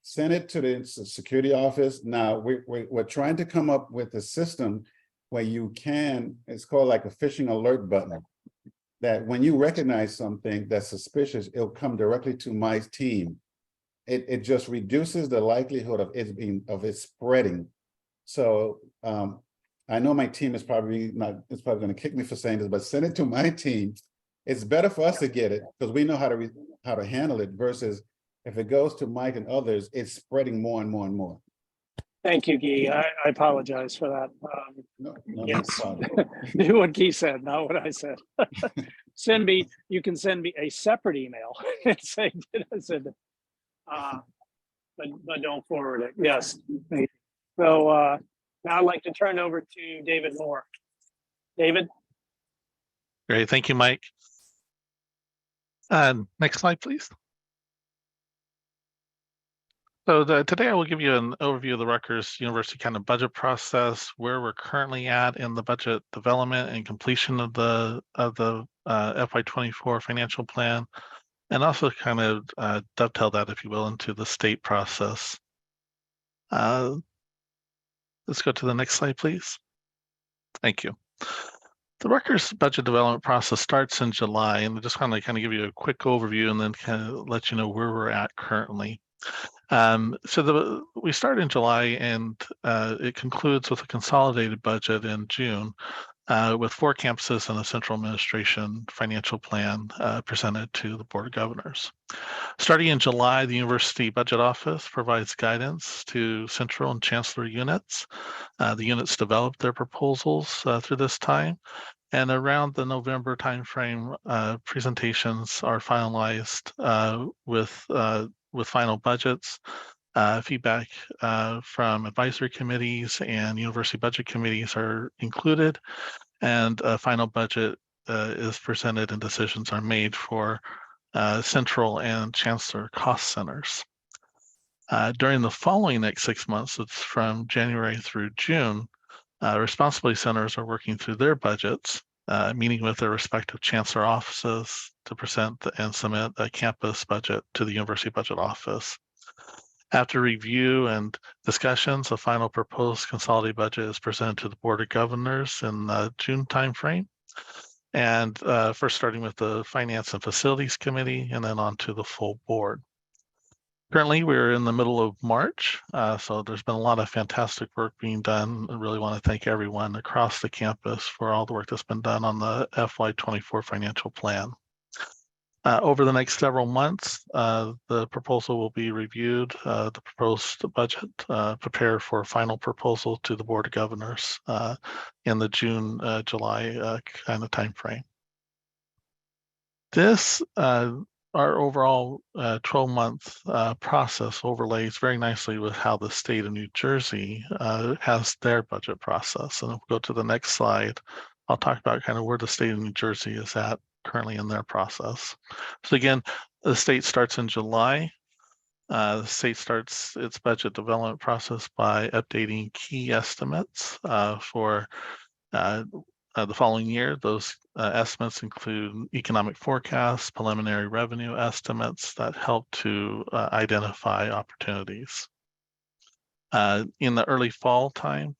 send it to the security office. Now we're trying to come up with a system where you can, it's called like a phishing alert button. that when you recognize something that's suspicious, it'll come directly to my team. It just reduces the likelihood of it spreading. So I know my team is probably going to kick me for saying this, but send it to my team. It's better for us to get it because we know how to handle it versus if it goes to Mike and others, it's spreading more and more and more. Thank you, Guy. I apologize for that. No Yes, problem. do what Guy said, not what I said. You can send me a separate email and say, did I send it? But don't forward it. Yes. So now I'd like to turn over to David Moore. David? Great, thank you, Mike. Next slide, please. So today I will give you an overview of the Rutgers University kind of budget process, where we're currently at in the budget development and completion of the FY24 financial plan, and also kind of dovetail that, if you will, into the state process. Let's go to the next slide, please. Thank you. The Rutgers budget development process starts in July, and I just want to kind of give you a quick overview and then kind of let you know where we're at currently. We start in July, and it concludes with a consolidated budget in June, with 4 campuses and a central administration financial plan presented to the Board of Governors. Starting in July, the University Budget Office provides guidance to central and chancellor units. The units develop their proposals through this time, and around the November timeframe, presentations are finalized with final budgets. Feedback from advisory committees and university budget committees are included, and a final budget is presented and decisions are made for central and chancellor cost centers. During the following next 6 months, it's from January through June, responsibility centers are working through their budgets, meeting with their respective chancellor offices to present and submit a campus budget to the University Budget Office. After review and discussions, a final proposed consolidated budget is presented to the Board of Governors in the June timeframe. And first starting with the Finance and Facilities Committee and then on to the full board. Currently, we're in the middle of March, so there's been a lot of fantastic work being done. I really want to thank everyone across the campus for all the work that's been done on the FY24 financial plan. Over the next several months, the proposal will be reviewed, the proposed budget prepared for final proposal to the Board of Governors in the June, July kind of timeframe. This our overall 12-month process overlays very nicely with how the state of New Jersey has their budget process. And if we go to the next slide, I'll talk about kind of where the state of New Jersey is at currently in their process. So again, the state starts in July. The state starts its budget development process by updating key estimates for the following year. Those estimates include economic forecasts, preliminary revenue estimates that help to identify opportunities. In the early fall time,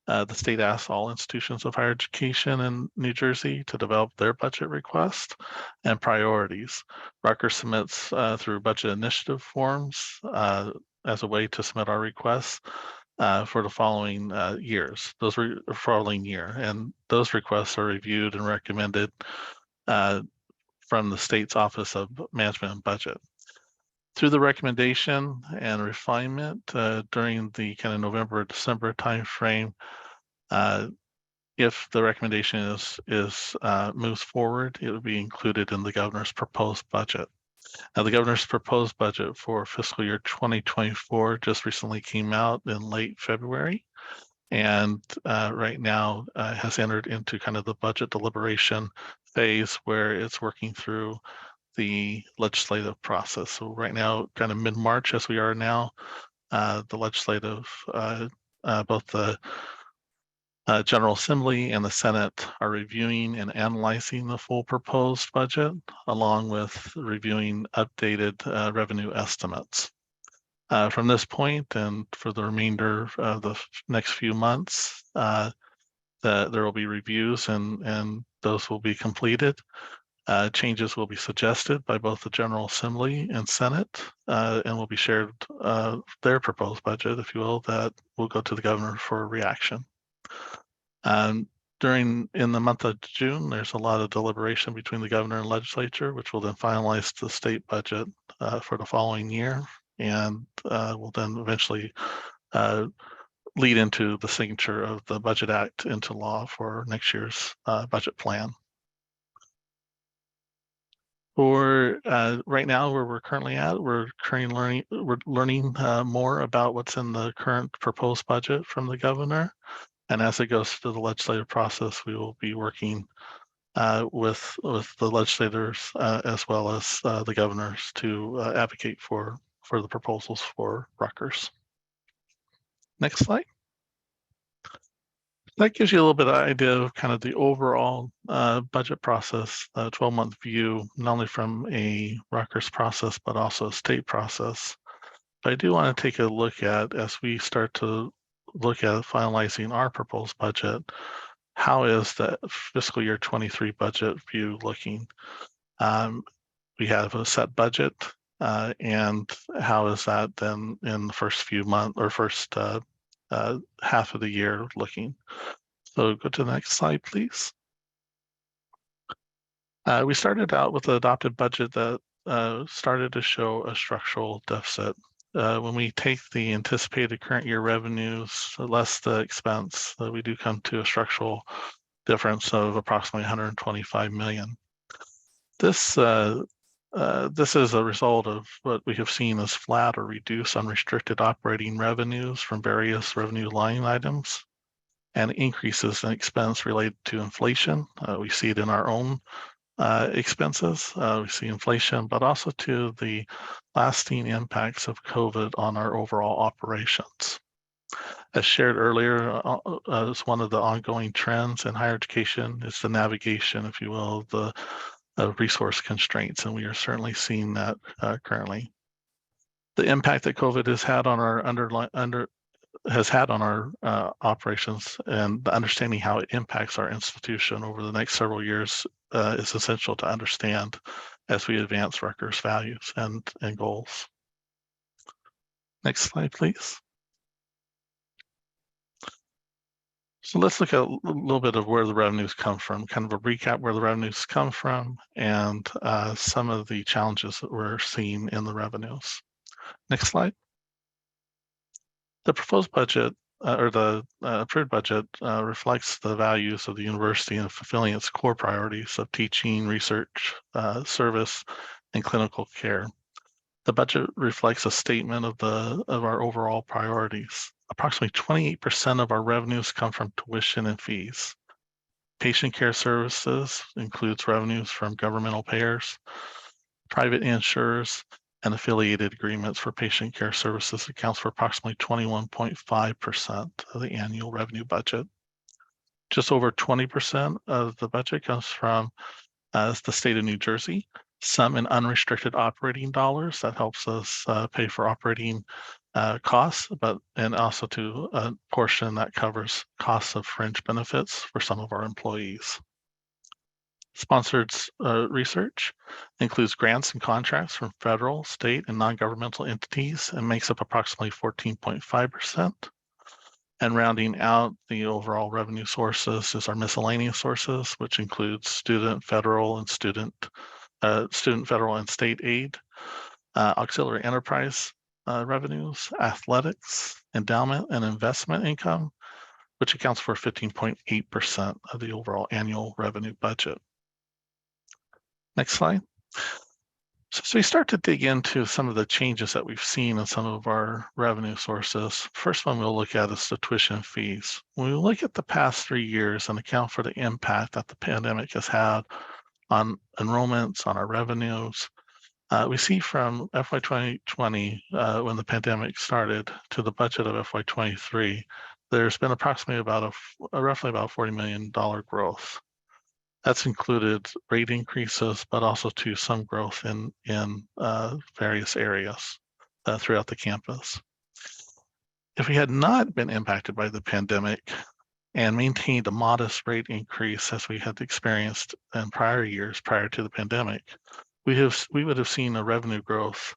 the state asks all institutions of higher education in New Jersey to develop their budget request and priorities. Rutgers submits through budget initiative forms as a way to submit our requests for the following years, following year, and those requests are reviewed and recommended from the state's Office of Management and Budget. Through the recommendation and refinement during the kind of November, December timeframe, if the recommendation moves forward, it will be included in the governor's proposed budget. Now, the governor's proposed budget for fiscal year 2024 just recently came out in late February, and right now has entered into kind of the budget deliberation phase where it's working through the legislative process. So right now, kind of mid-March as we are now, the legislative, both the General Assembly and the Senate are reviewing and analyzing the full proposed budget, along with reviewing updated revenue estimates. From this point and for the remainder of the next few months, there will be reviews and those will be completed. Changes will be suggested by both the General Assembly and Senate, and will be shared their proposed budget, if you will, that will go to the governor for reaction. In the month of June, there's a lot of deliberation between the governor and legislature, which will then finalize the state budget for the following year, and will then eventually lead into the signature of the Budget Act into law for next year's budget plan. For right now, where we're currently at, we're learning more about what's in the current proposed budget from the governor. And as it goes through the legislative process, we will be working with the legislators as well as the governors to advocate for the proposals for Rutgers. Next slide. That gives you a little bit of idea of kind of the overall budget process, 12-month view, not only from a Rutgers process, but also a state process. But I do want to take a look at, as we start to look at finalizing our proposed budget, how is the fiscal year 23 budget view looking? We have a set budget, and how is that then in the first few months or first half of the year looking? So go to the next slide, please. We started out with an adopted budget that started to show a structural deficit. When we take the anticipated current year revenues less the expense, we do come to a structural difference of approximately 125 million. This is a result of what we have seen as flat or reduced unrestricted operating revenues from various revenue line items and increases in expense related to inflation. We see it in our own expenses. We see inflation, but also to the lasting impacts of COVID on our overall operations. As shared earlier, as one of the ongoing trends in higher education is the navigation, if you will, the resource constraints, and we are certainly seeing that currently. The impact that COVID has had on our operations and the understanding how it impacts our institution over the next several years is essential to understand as we advance Rutgers values and goals. Next slide, please. So let's look at a little bit of where the revenues come from, kind of a recap where the revenues come from and some of the challenges that we're seeing in the revenues. Next slide. The proposed budget or the approved budget reflects the values of the university and fulfilling its core priorities of teaching, research, service, and clinical care. The budget reflects a statement of our overall priorities. Approximately 28% of our revenues come from tuition and fees. Patient care services includes revenues from governmental payers, private insurers, and affiliated agreements for patient care services accounts for approximately 21.5% of the annual revenue budget. Just over 20% of the budget comes from the state of New Jersey, some in unrestricted operating dollars that helps us pay for operating costs, and also to a portion that covers costs of fringe benefits for some of our employees. Sponsored research includes grants and contracts from federal, state, and non-governmental entities and makes up approximately 14.5%. And rounding out the overall revenue sources is our miscellaneous sources, which includes student, federal, and federal and state aid, auxiliary enterprise revenues, athletics, endowment, and investment income, which accounts for 15.8% of the overall annual revenue budget. Next slide. So we start to dig into some of the changes that we've seen in some of our revenue sources. First one we'll look at is the tuition fees. When we look at the past 3 years and account for the impact that the pandemic has had on enrollments, on our revenues, we see from FY 2020, when the pandemic started, to the budget of FY 23, there's been approximately roughly about $40 million growth. That's included rate increases, but also to some growth in various areas throughout the campus. If we had not been impacted by the pandemic, and maintained a modest rate increase as we had experienced in prior years prior to the pandemic, we would have seen a revenue growth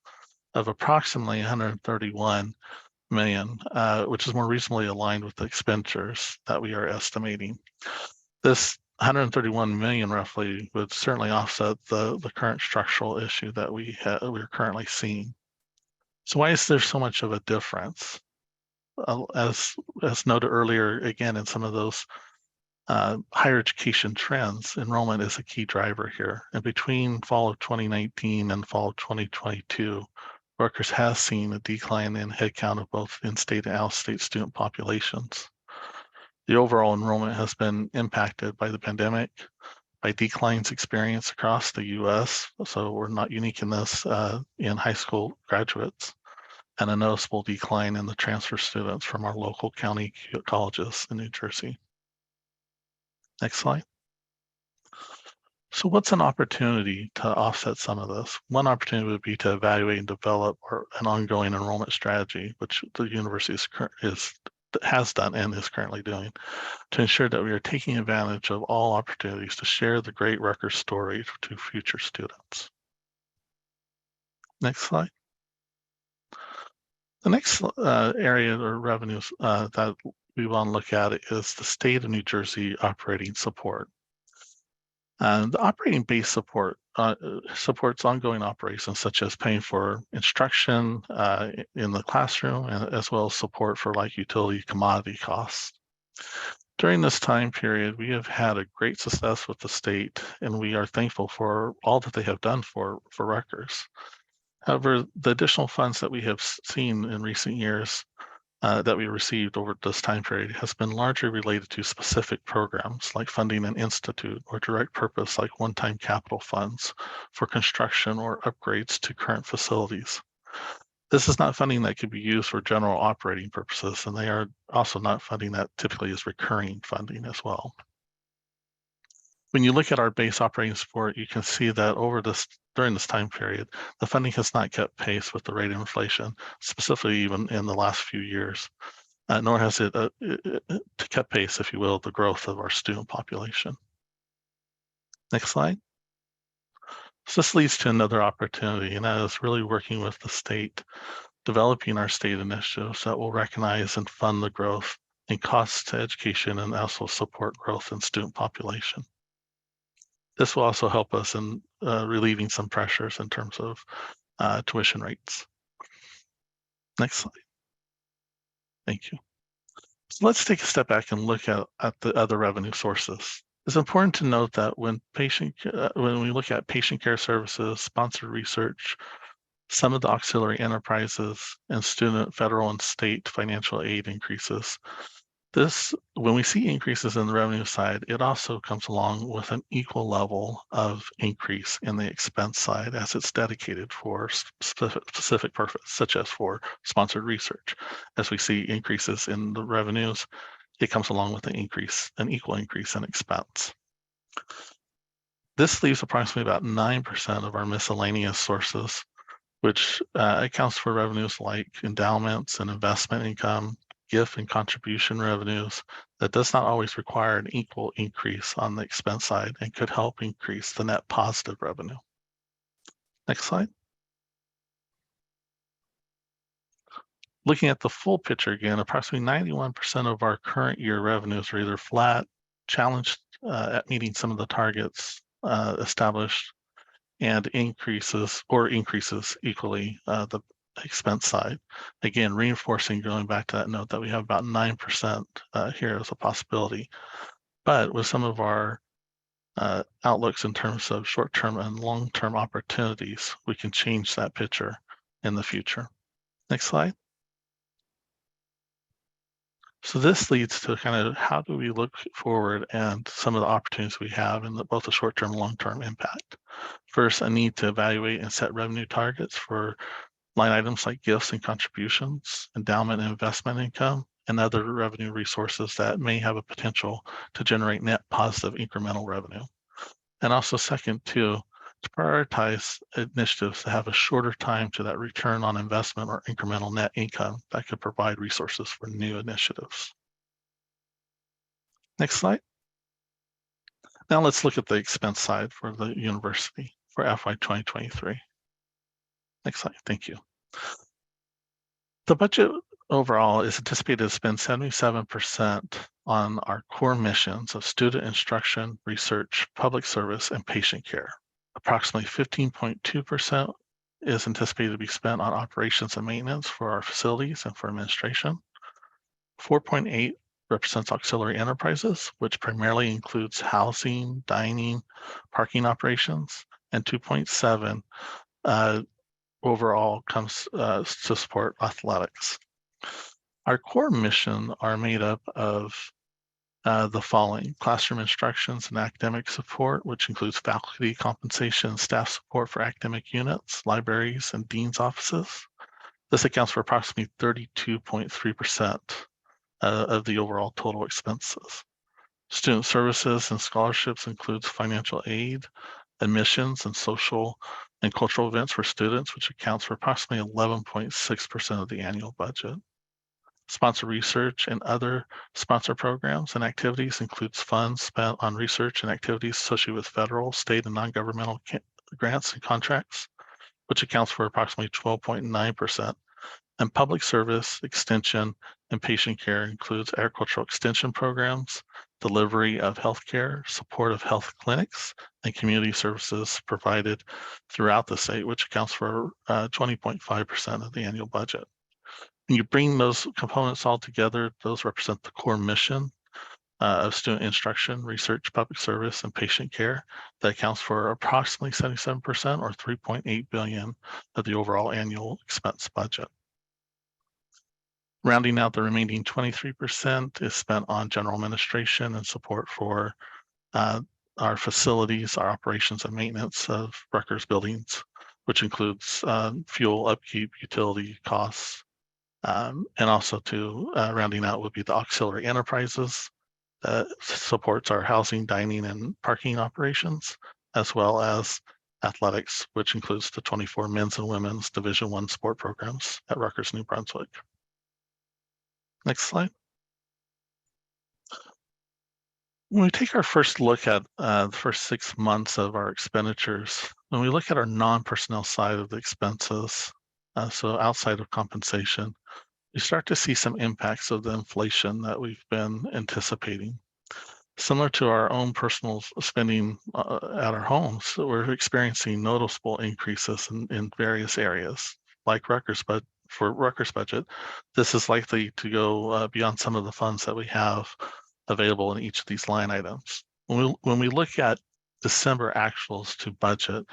of approximately 131 million, which is more reasonably aligned with the expenditures that we are estimating. This 131 million roughly would certainly offset the current structural issue that we're currently seeing. So why is there so much of a difference? As noted earlier, again, in some of those higher education trends, enrollment is a key driver here. And between fall of 2019 and fall of 2022, Rutgers has seen a decline in headcount of both in-state and out-of-state student populations. The overall enrollment has been impacted by the pandemic, by declines experienced across the U.S., so we're not unique in this, in high school graduates, and a noticeable decline in the transfer students from our local county colleges in New Jersey. Next slide. So what's an opportunity to offset some of this? One opportunity would be to evaluate and develop an ongoing enrollment strategy, which the university has done and is currently doing, to ensure that we are taking advantage of all opportunities to share the great Rutgers story to future students. Next slide. The next area or revenues that we want to look at is the state of New Jersey operating support. The operating base support supports ongoing operations such as paying for instruction in the classroom, and as well as support for like utility commodity costs. During this time period, we have had a great success with the state, and we are thankful for all that they have done for Rutgers. However, the additional funds that we have seen in recent years that we received over this time period has been largely related to specific programs like funding an institute, or direct purpose like one-time capital funds for construction or upgrades to current facilities. This is not funding that could be used for general operating purposes, and they are also not funding that typically is recurring funding as well. When you look at our base operating support, you can see that during this time period, the funding has not kept pace with the rate of inflation, specifically even in the last few years, nor has it kept pace, if you will, the growth of our student population. Next slide. So this leads to another opportunity, and that is really working with the state, developing our state initiatives that will recognize and fund the growth in costs to education and also support growth in student population. This will also help us in relieving some pressures in terms of tuition rates. Next slide. Thank you. So let's take a step back and look at the other revenue sources. It's important to note that when we look at patient care services, sponsored research, some of the auxiliary enterprises, and student, federal, and state financial aid increases, when we see increases in the revenue side, it also comes along with an equal level of increase in the expense side as it's dedicated for specific purpose, such as for sponsored research. As we see increases in the revenues, it comes along with an equal increase in expense. This leaves approximately about 9% of our miscellaneous sources, which accounts for revenues like endowments and investment income, gift and contribution revenues, that does not always require an equal increase on the expense side and could help increase the net positive revenue. Next slide. Looking at the full picture again, approximately 91% of our current year revenues are either flat, challenged at meeting some of the targets established, and increases equally the expense side. Again, reinforcing, going back to that note, that we have about 9% here as a possibility. But with some of our outlooks in terms of short-term and long-term opportunities, we can change that picture in the future. Next slide. So this leads to kind of how do we look forward and some of the opportunities we have in both the short-term and long-term impact. First, a need to evaluate and set revenue targets for line items like gifts and contributions, endowment and investment income, and other revenue resources that may have a potential to generate net positive incremental revenue. And also second, to prioritize initiatives that have a shorter time to that return on investment or incremental net income that could provide resources for new initiatives. Next slide. Now let's look at the expense side for the university for FY 2023. Next slide, thank you. The budget overall is anticipated to spend 77% on our core missions of student instruction, research, public service, and patient care. Approximately 15.2% is anticipated to be spent on operations and maintenance for our facilities and for administration. 4.8 represents auxiliary enterprises, which primarily includes housing, dining, parking operations, and 2.7 overall comes to support athletics. Our core mission are made up of the following: classroom instructions and academic support, which includes faculty compensation and staff support for academic units, libraries, and dean's offices. This accounts for approximately 32.3% of the overall total expenses. Student services and scholarships includes financial aid, admissions, and social and cultural events for students, which accounts for approximately 11.6% of the annual budget. Sponsor research and other sponsor programs and activities includes funds spent on research and activities associated with federal, state, and non-governmental grants and contracts, which accounts for approximately 12.9%. And public service, extension, and patient care includes agricultural extension programs, delivery of healthcare, support of health clinics, and community services provided throughout the state, which accounts for 20.5% of the annual budget. When you bring those components all together, those represent the core mission of student instruction, research, public service, and patient care. That accounts for approximately 77% or $3.8 billion of the overall annual expense budget. Rounding out the remaining 23% is spent on general administration and support for our facilities, our operations and maintenance of Rutgers buildings, which includes fuel upkeep, utility costs, and also to rounding out would be the auxiliary enterprises that supports our housing, dining, and parking operations, as well as athletics, which includes the 24 men's and women's Division I sport programs at Rutgers, New Brunswick. Next slide. When we take our first look at the first 6 months of our expenditures, when we look at our non-personnel side of the expenses, so outside of compensation, we start to see some impacts of the inflation that we've been anticipating. Similar to our own personal spending at our homes, so we're experiencing noticeable increases in various areas, like Rutgers, but for Rutgers budget, this is likely to go beyond some of the funds that we have available in each of these line items. When we look at December actuals to budget,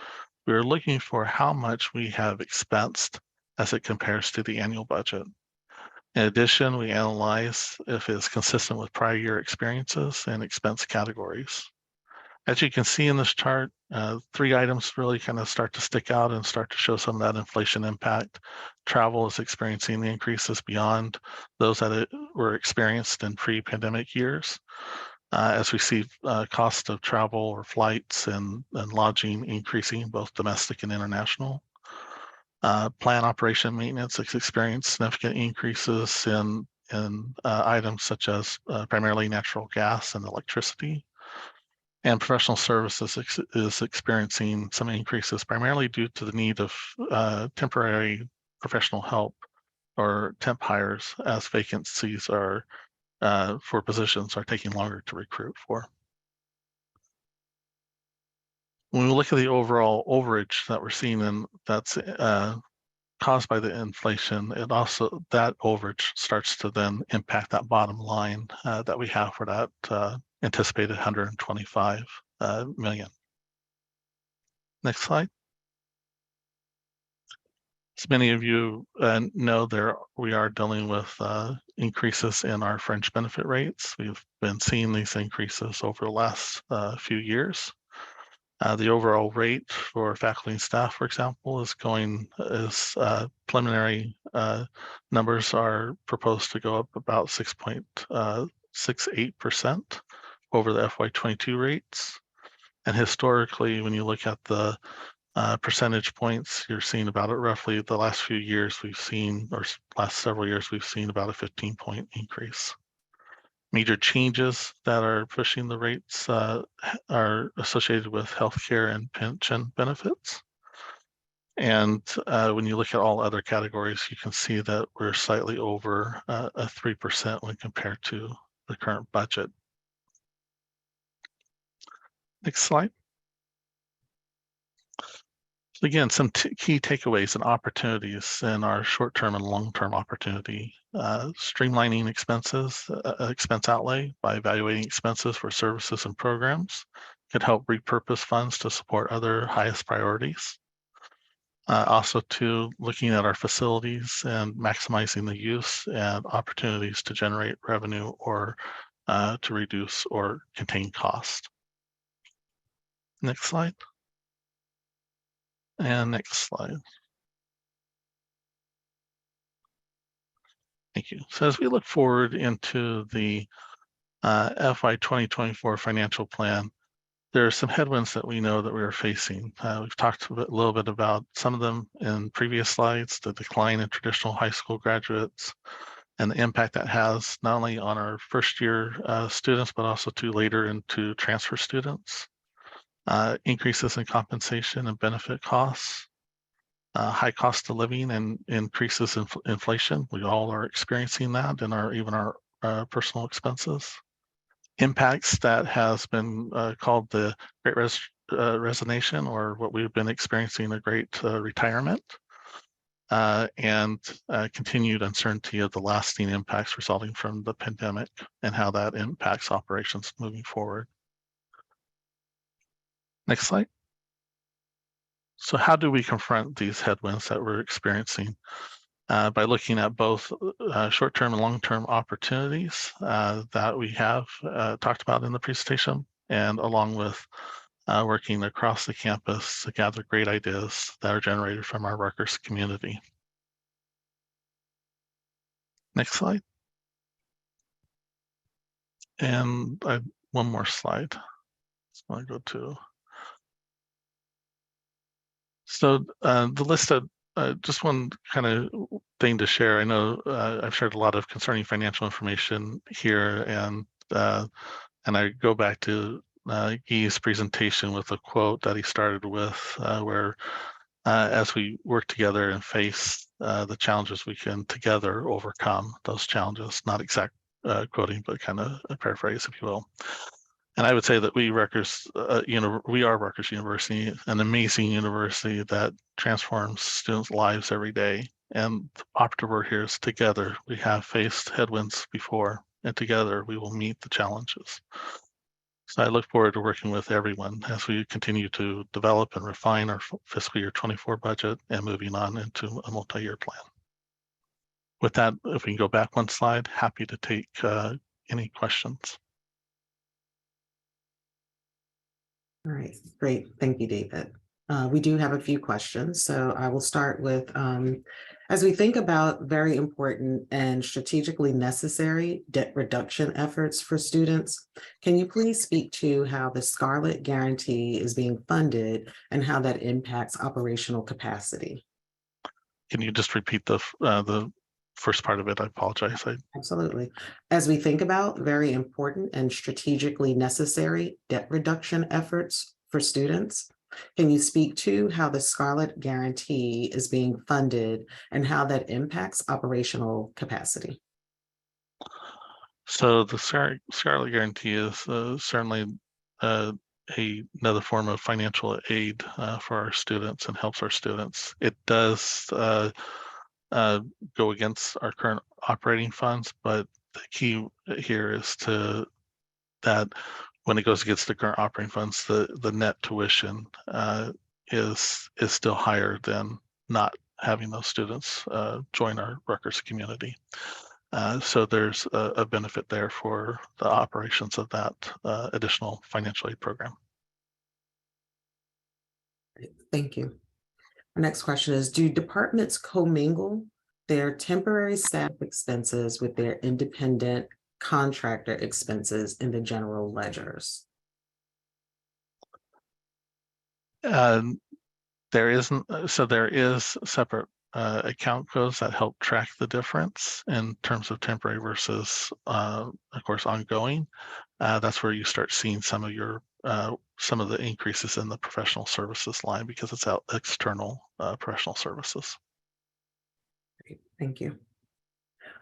we're looking for how much we have expensed as it compares to the annual budget. In addition, we analyze if it's consistent with prior year experiences and expense categories. As you can see in this chart, 3 items really kind of start to stick out and start to show some of that inflation impact. Travel is experiencing the increases beyond those that were experienced in pre-pandemic years. As we see cost of travel or flights and lodging increasing, both domestic and international. Plant operation maintenance has experienced significant increases in items such as primarily natural gas and electricity. And professional services is experiencing some increases primarily due to the need of temporary professional help or temp hires as vacancies are for positions are taking longer to recruit for. When we look at the overall overage that we're seeing, and that's caused by the inflation, it also, that overage starts to then impact that bottom line that we have for that anticipated 125 million. Next slide. As many of you know, we are dealing with increases in our fringe benefit rates. We've been seeing these increases over the last few years. The overall rate for faculty and staff, for example, preliminary numbers are proposed to go up about 6.68% over the FY22 rates. And historically, when you look at the percentage points, you're seeing about it roughly the last few years we've seen, or last several years, we've seen about a 15-point increase. Major changes that are pushing the rates are associated with healthcare and pension benefits. And when you look at all other categories, you can see that we're slightly over a 3% when compared to the current budget. Next slide. So again, some key takeaways and opportunities in our short-term and long-term opportunity. Streamlining expenses, expense outlay by evaluating expenses for services and programs could help repurpose funds to support other highest priorities. Also to looking at our facilities and maximizing the use and opportunities to generate revenue or to reduce or contain cost. Next slide. And next slide. Thank you. So as we look forward into the FY 2024 financial plan, there are some headwinds that we know that we are facing. We've talked a little bit about some of them in previous slides, the decline in traditional high school graduates and the impact that has not only on our first year students, but also to later into transfer students. Increases in compensation and benefit costs, high cost of living and increases in inflation. We all are experiencing that in even our personal expenses. Impacts that has been called the Great Resignation, or what we've been experiencing, a great retirement, and continued uncertainty of the lasting impacts resulting from the pandemic and how that impacts operations moving forward. Next slide. So how do we confront these headwinds that we're experiencing? By looking at both short-term and long-term opportunities that we have talked about in the presentation, and along with working across the campus to gather great ideas that are generated from our Rutgers community. Next slide. And one more slide. So I go to. So the list of just one kind of thing to share. I know I've shared a lot of concerning financial information here, and I go back to Guy's presentation with a quote that he started with, where as we work together and face the challenges, we can together overcome those challenges. Not exact quoting, but kind of a paraphrase, if you will. And I would say that we are Rutgers University, an amazing university that transforms students' lives every day. And the operative word here is together. We have faced headwinds before, and together we will meet the challenges. So I look forward to working with everyone as we continue to develop and refine our fiscal year 24 budget and moving on into a multi-year plan. With that, if we can go back one slide, happy to take any questions. All right, great. Thank you, David. We do have a few questions, so I will start with, as we think about very important and strategically necessary debt reduction efforts for students, can you please speak to how the Scarlet Guarantee is being funded and how that impacts operational capacity? Can you just repeat the first part of it? I apologize. Absolutely. As we think about very important and strategically necessary debt reduction efforts for students, can you speak to how the Scarlet Guarantee is being funded and how that impacts operational capacity? So the Scarlet Guarantee is certainly another form of financial aid for our students and helps our students. It does go against our current operating funds, but the key here is that when it goes against the current operating funds, the net tuition is still higher than not having those students join our Rutgers community. So there's a benefit there for the operations of that additional financial aid program. Thank you. Our next question is, do departments commingle their temporary staff expenses with their independent contractor expenses in the general ledgers? There isn't, so there is separate account codes that help track the difference in terms of temporary versus, of course, ongoing. That's where you start seeing some of the increases in the professional services line because it's out external professional services. Great, thank you.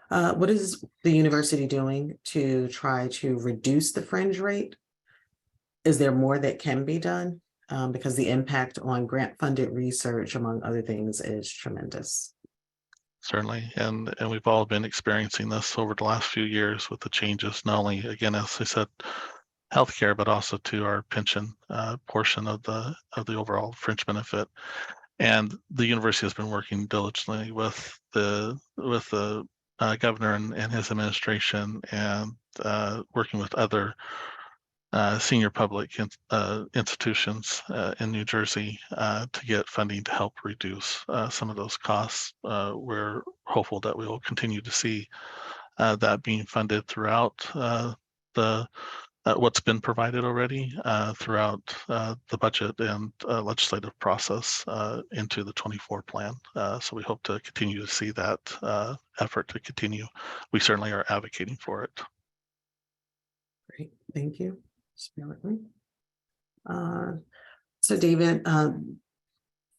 What is the university doing to try to reduce the fringe rate? Is there more that can be done? Because the impact on grant-funded research, among other things, is tremendous. Certainly, and we've all been experiencing this over the last few years with the changes, not only, again, as I said, healthcare, but also to our pension portion of the overall fringe benefit. And the university has been working diligently with the governor and his administration, and working with other senior public institutions in New Jersey to get funding to help reduce some of those costs. We're hopeful that we will continue to see that being funded throughout what's been provided already throughout the budget and legislative process into the 24 plan. So we hope to continue to see that effort to continue. We certainly are advocating for it. Great, thank you. Just bear with me. So David,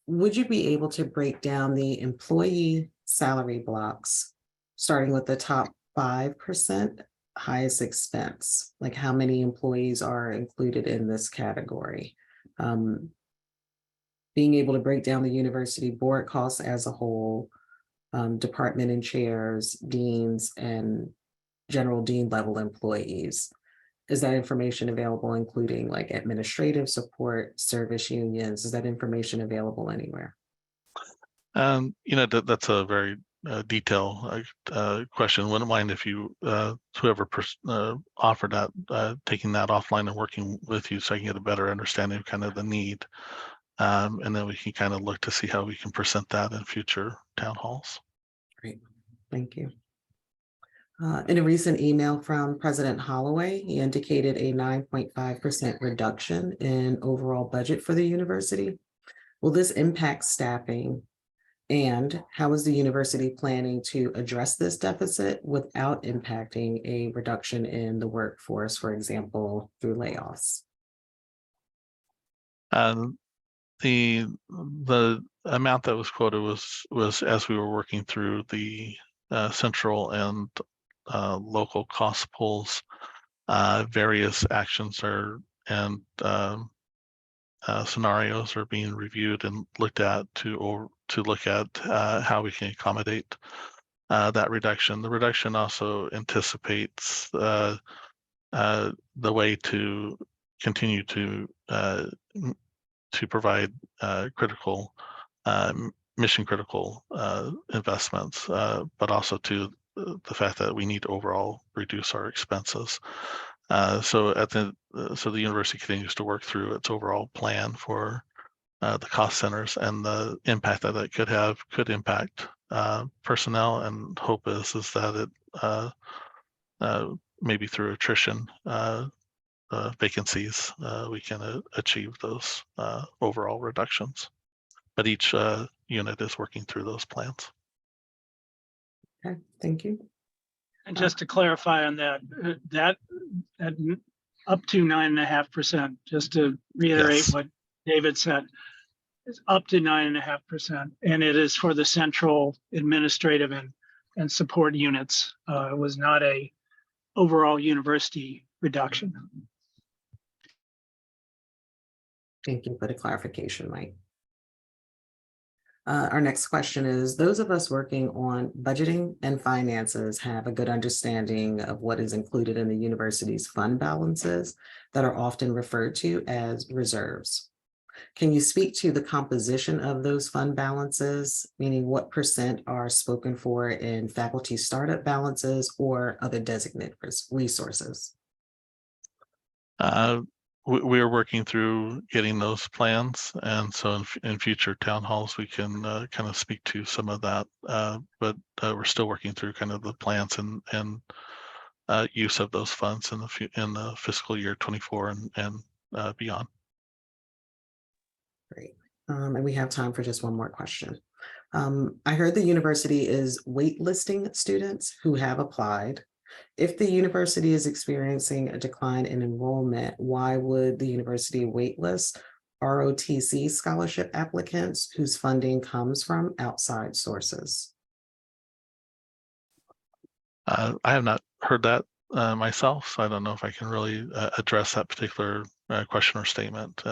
would you be able to break down the employee salary blocks, starting with the top 5% highest expense? Like how many employees are included in this category? Being able to break down the university board costs as a whole, department and chairs, deans, and general dean level employees. Is that information available, including like administrative support, service unions? Is that information available anywhere? That's a very detailed question. Wouldn't mind if you, whoever offered that, taking that offline and working with you so I can get a better understanding of kind of the need. And then we can kind of look to see how we can present that in future town halls. Great, thank you. In a recent email from President Holloway, he indicated a 9.5% reduction in overall budget for the university. Will this impact staffing? And how is the university planning to address this deficit without impacting a reduction in the workforce, for example, through layoffs? The amount that was quoted was as we were working through the central and local cost pools, various actions and scenarios are being reviewed and looked at to look at how we can accommodate that reduction. The reduction also anticipates the way to continue to provide critical, mission critical investments, but also to the fact that we need to overall reduce our expenses. So the university continues to work through its overall plan for the cost centers, and the impact that could impact personnel, and hope is that it maybe through attrition vacancies we can achieve those overall reductions. But each unit is working through those plans. Okay, thank you. And just to clarify on that, that up to 9.5%, just to reiterate Yes. what David said, is up to 9.5%. And it is for the central administrative and support units. It was not a overall university reduction. Thank you for the clarification, Mike. Our next question is, those of us working on budgeting and finances have a good understanding of what is included in the university's fund balances that are often referred to as reserves. Can you speak to the composition of those fund balances, meaning what % are spoken for in faculty startup balances or other designated resources? We are working through getting those plans, and so in future town halls we can kind of speak to some of that, but we're still working through kind of the plans and use of those funds in the fiscal year 24 and beyond. Great. And we have time for just one more question. I heard the university is waitlisting students who have applied. If the university is experiencing a decline in enrollment, why would the university waitlist ROTC scholarship applicants whose funding comes from outside sources? I have not heard that myself, so I don't know if I can really address that particular question or statement.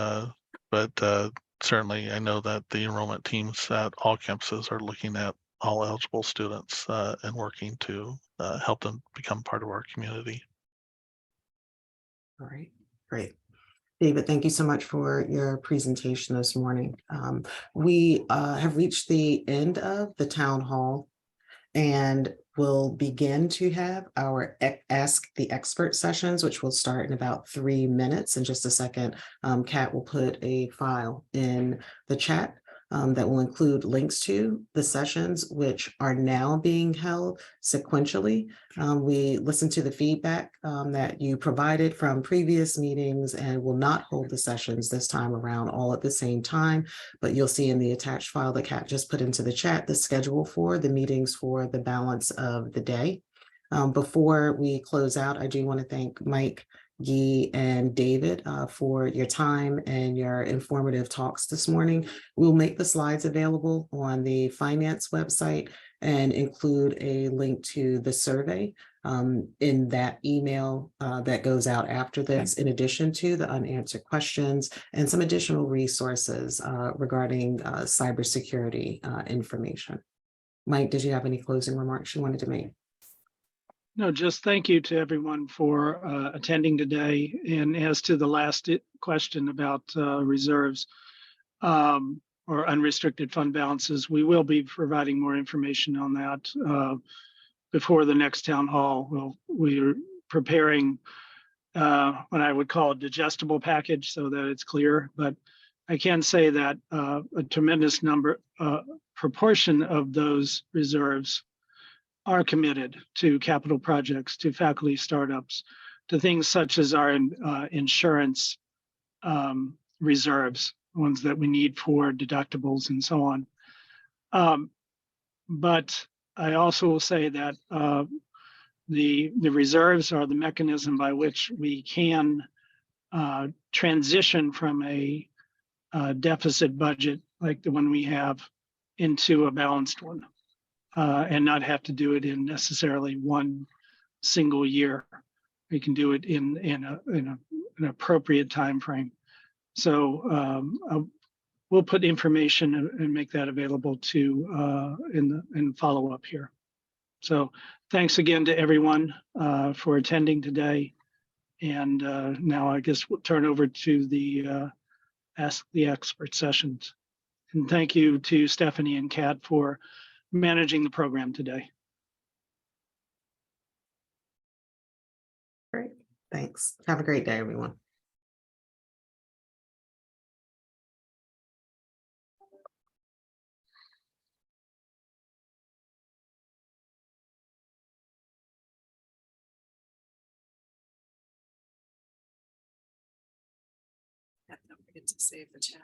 But certainly I know that the enrollment teams at all campuses are looking at all eligible students and working to help them become part of our community. All right, great. David, thank you so much for your presentation this morning. We have reached the end of the town hall and we'll begin to have our Ask the Expert sessions, which will start in about 3 minutes. In just a second, Kat will put a file in the chat that will include links to the sessions, which are now being held sequentially. We listened to the feedback that you provided from previous meetings and will not hold the sessions this time around all at the same time, but you'll see in the attached file that Kat just put into the chat the schedule for the meetings for the balance of the day. Before we close out, I do want to thank Mike, Guy, and David for your time and your informative talks this morning. We'll make the slides available on the finance website and include a link to the survey in that email that goes out after this, in addition to the unanswered questions and some additional resources regarding cybersecurity information. Mike, did you have any closing remarks you wanted to make? No, just thank you to everyone for attending today. And as to the last question about reserves or unrestricted fund balances, we will be providing more information on that before the next town hall. We're preparing what I would call a digestible package so that it's clear. But I can say that a tremendous proportion of those reserves are committed to capital projects, to faculty startups, to things such as our insurance reserves, ones that we need for deductibles and so on. But I also will say that the reserves are the mechanism by which we can transition from a deficit budget like the one we have into a balanced one. And not have to do it in necessarily one single year. We can do it in an appropriate time frame. So we'll put information and make that available to in follow up here. So thanks again to everyone for attending today. And now I guess we'll turn over to the Ask the Expert sessions. And thank you to Stephanie and Kat for managing the program today. Great, thanks. Have a great day, everyone. Don't forget to save the chat.